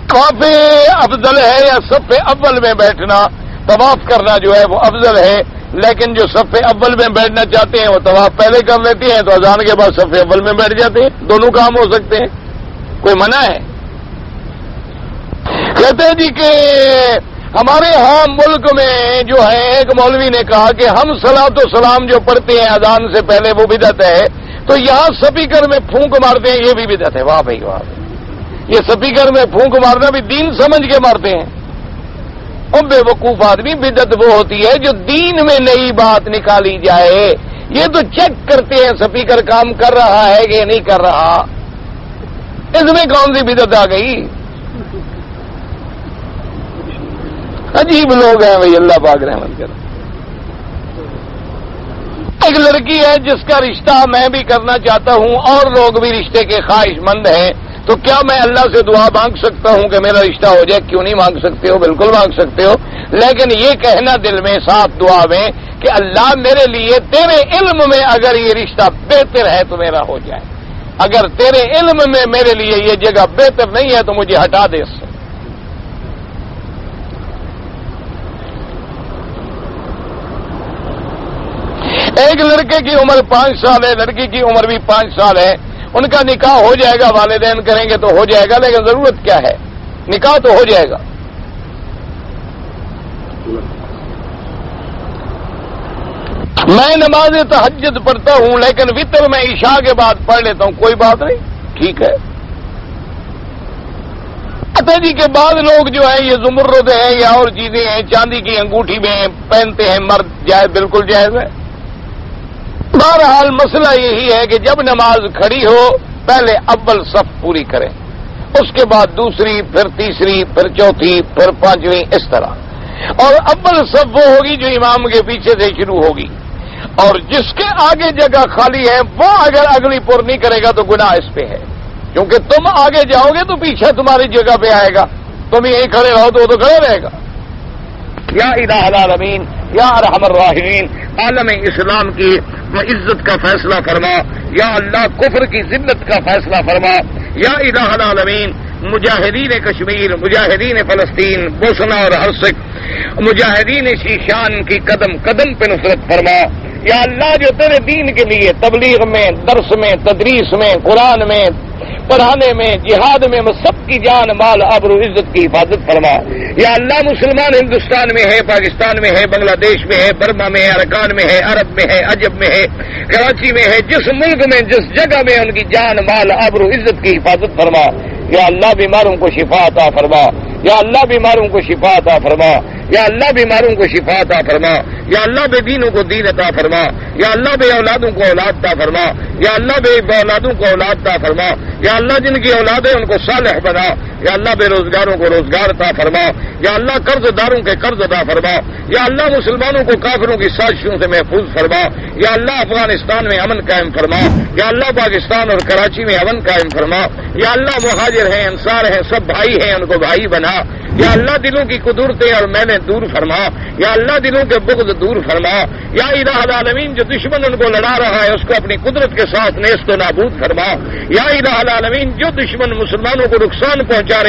کعبے افضل ہے یا صف اول میں بیٹھنا, طواف کرنا جو ہے وہ افضل ہے. لیکن جو صف اول میں بیٹھنا چاہتے ہیں وہ طواف پہلے کر لیتے ہیں تو اذان کے بعد صف اول میں بیٹھ جاتے ہیں. دونوں کام ہو سکتے ہیں, کوئی منع ہے؟ کہتے ہیں جی کہ ہمارے ہاں ملک میں جو ہے ایک مولوی نے کہا کہ ہم صلاۃ و سلام جو پڑھتے ہیں اذان سے پہلے وہ بدعت ہے, تو یہاں سپیکر میں پھونک مارتے ہیں یہ بھی بدعت ہے. واہ بھائی واہ, یہ سپیکر میں پھونک مارنا بھی دین سمجھ کے مارتے ہیں. بے وقوف آدمی, بدعت وہ ہوتی ہے جو دین میں نئی بات نکالی جائے. یہ تو چیک کرتے ہیں سپیکر کام کر رہا ہے کہ نہیں کر رہا, اس میں کون سی بدعت آ گئی. عجیب لوگ ہیں بھائی, اللہ پاک رحمت کرے. ایک لڑکی ہے جس کا رشتہ میں بھی کرنا چاہتا ہوں اور لوگ بھی رشتے کے خواہش مند ہیں, تو کیا میں اللہ سے دعا مانگ سکتا ہوں کہ میرا رشتہ ہو جائے؟ کیوں نہیں مانگ سکتے ہو, بالکل مانگ سکتے ہو. لیکن یہ کہنا دل میں صاف دعا میں کہ اللہ میرے لیے تیرے علم میں اگر یہ رشتہ بہتر ہے تو میرا ہو جائے, اگر تیرے علم میں میرے لیے یہ جگہ بہتر نہیں ہے تو مجھے ہٹا دے اس سے. ایک لڑکے کی عمر 5 سال ہے, لڑکی کی عمر بھی 5 سال ہے. ان کا نکاح ہو جائے گا, والدین کریں گے تو ہو جائے گا, لیکن ضرورت کیا ہے, نکاح تو ہو جائے گا. میں نماز تہجد پڑھتا ہوں لیکن وتر میں عشاء کے بعد پڑھ لیتا ہوں, کوئی بات نہیں, ٹھیک ہے. فتح جی کے بعد لوگ جو ہیں یہ زمرد ہیں یا اور چیزیں ہیں چاندی کی انگوٹھی میں پہنتے ہیں مرد، جائز بالکل جائز ہے۔ بہرحال مسئلہ یہی ہے کہ جب نماز کھڑی ہو پہلے اول صف پوری کریں، اس کے بعد دوسری، پھر تیسری، پھر چوتھی، پھر پانچویں، اس طرح۔ اور اول صف وہ ہوگی جو امام کے پیچھے سے شروع ہوگی، اور جس کے آگے جگہ خالی ہے وہ اگر اگلی پر نہیں کرے گا تو گناہ اس پہ ہے، کیونکہ تم آگے جاؤ گے تو پیچھے تمہاری جگہ پہ آئے گا، تم یہیں کھڑے رہو تو وہ تو کھڑے رہے گا۔ یا الہ العالمین، یا ارحم الراحمین، عالم اسلام کی عزت کا فیصلہ فرما، یا اللہ کفر کی ذلت کا فیصلہ فرما، یا الہ العالمین، مجاہدین کشمیر، مجاہدین فلسطین، بوسنا اور ہرسک، مجاہدین شیشان کی قدم قدم پہ نصرت فرما، یا اللہ جو تیرے دین کے لیے تبلیغ میں، درس میں، تدریس میں، قرآن میں، پڑھانے میں، جہاد میں سب کی جان مال آبرو عزت کی حفاظت فرما، یا اللہ مسلمان ہندوستان میں ہے، پاکستان میں ہے، بنگلہ دیش میں ہے، برما میں ہے، ارکان میں ہے، عرب میں ہے، عجب میں ہے، کراچی میں ہے، جس ملک میں جس جگہ میں ان کی جان مال آبرو عزت کی حفاظت فرما، یا اللہ بیماروں کو شفا عطا فرما، یا اللہ بیماروں کو شفا عطا فرما، یا اللہ بیماروں کو شفا عطا فرما، یا اللہ بے دینوں کو دین عطا فرما، یا اللہ بے اولادوں کو اولاد عطا فرما، یا اللہ بے اولادوں کو اولاد عطا فرما، یا اللہ جن کی اولاد ہے ان کو صالح بنا، یا اللہ بے روزگاروں کو روزگار عطا فرما، یا اللہ قرض داروں کے قرض عطا فرما، یا اللہ مسلمانوں کو کافروں کی سازشوں سے محفوظ فرما، یا اللہ افغانستان میں امن قائم فرما، یا اللہ پاکستان اور کراچی میں امن قائم فرما، یا اللہ مہاجر ہیں، انصار ہیں، سب بھائی ہیں، ان کو بھائی بنا، یا اللہ دلوں کی قدرتیں اور میلیں دور فرما، یا اللہ دلوں کے بغض دور فرما، یا الہ العالمین جو دشمن ان کو لڑا رہا ہے اس کو اپنی قدرت کے ساتھ نیست و نابود فرما، یا الہ العالمین جو دشمن مسلمانوں کو نقصان پہنچا رہے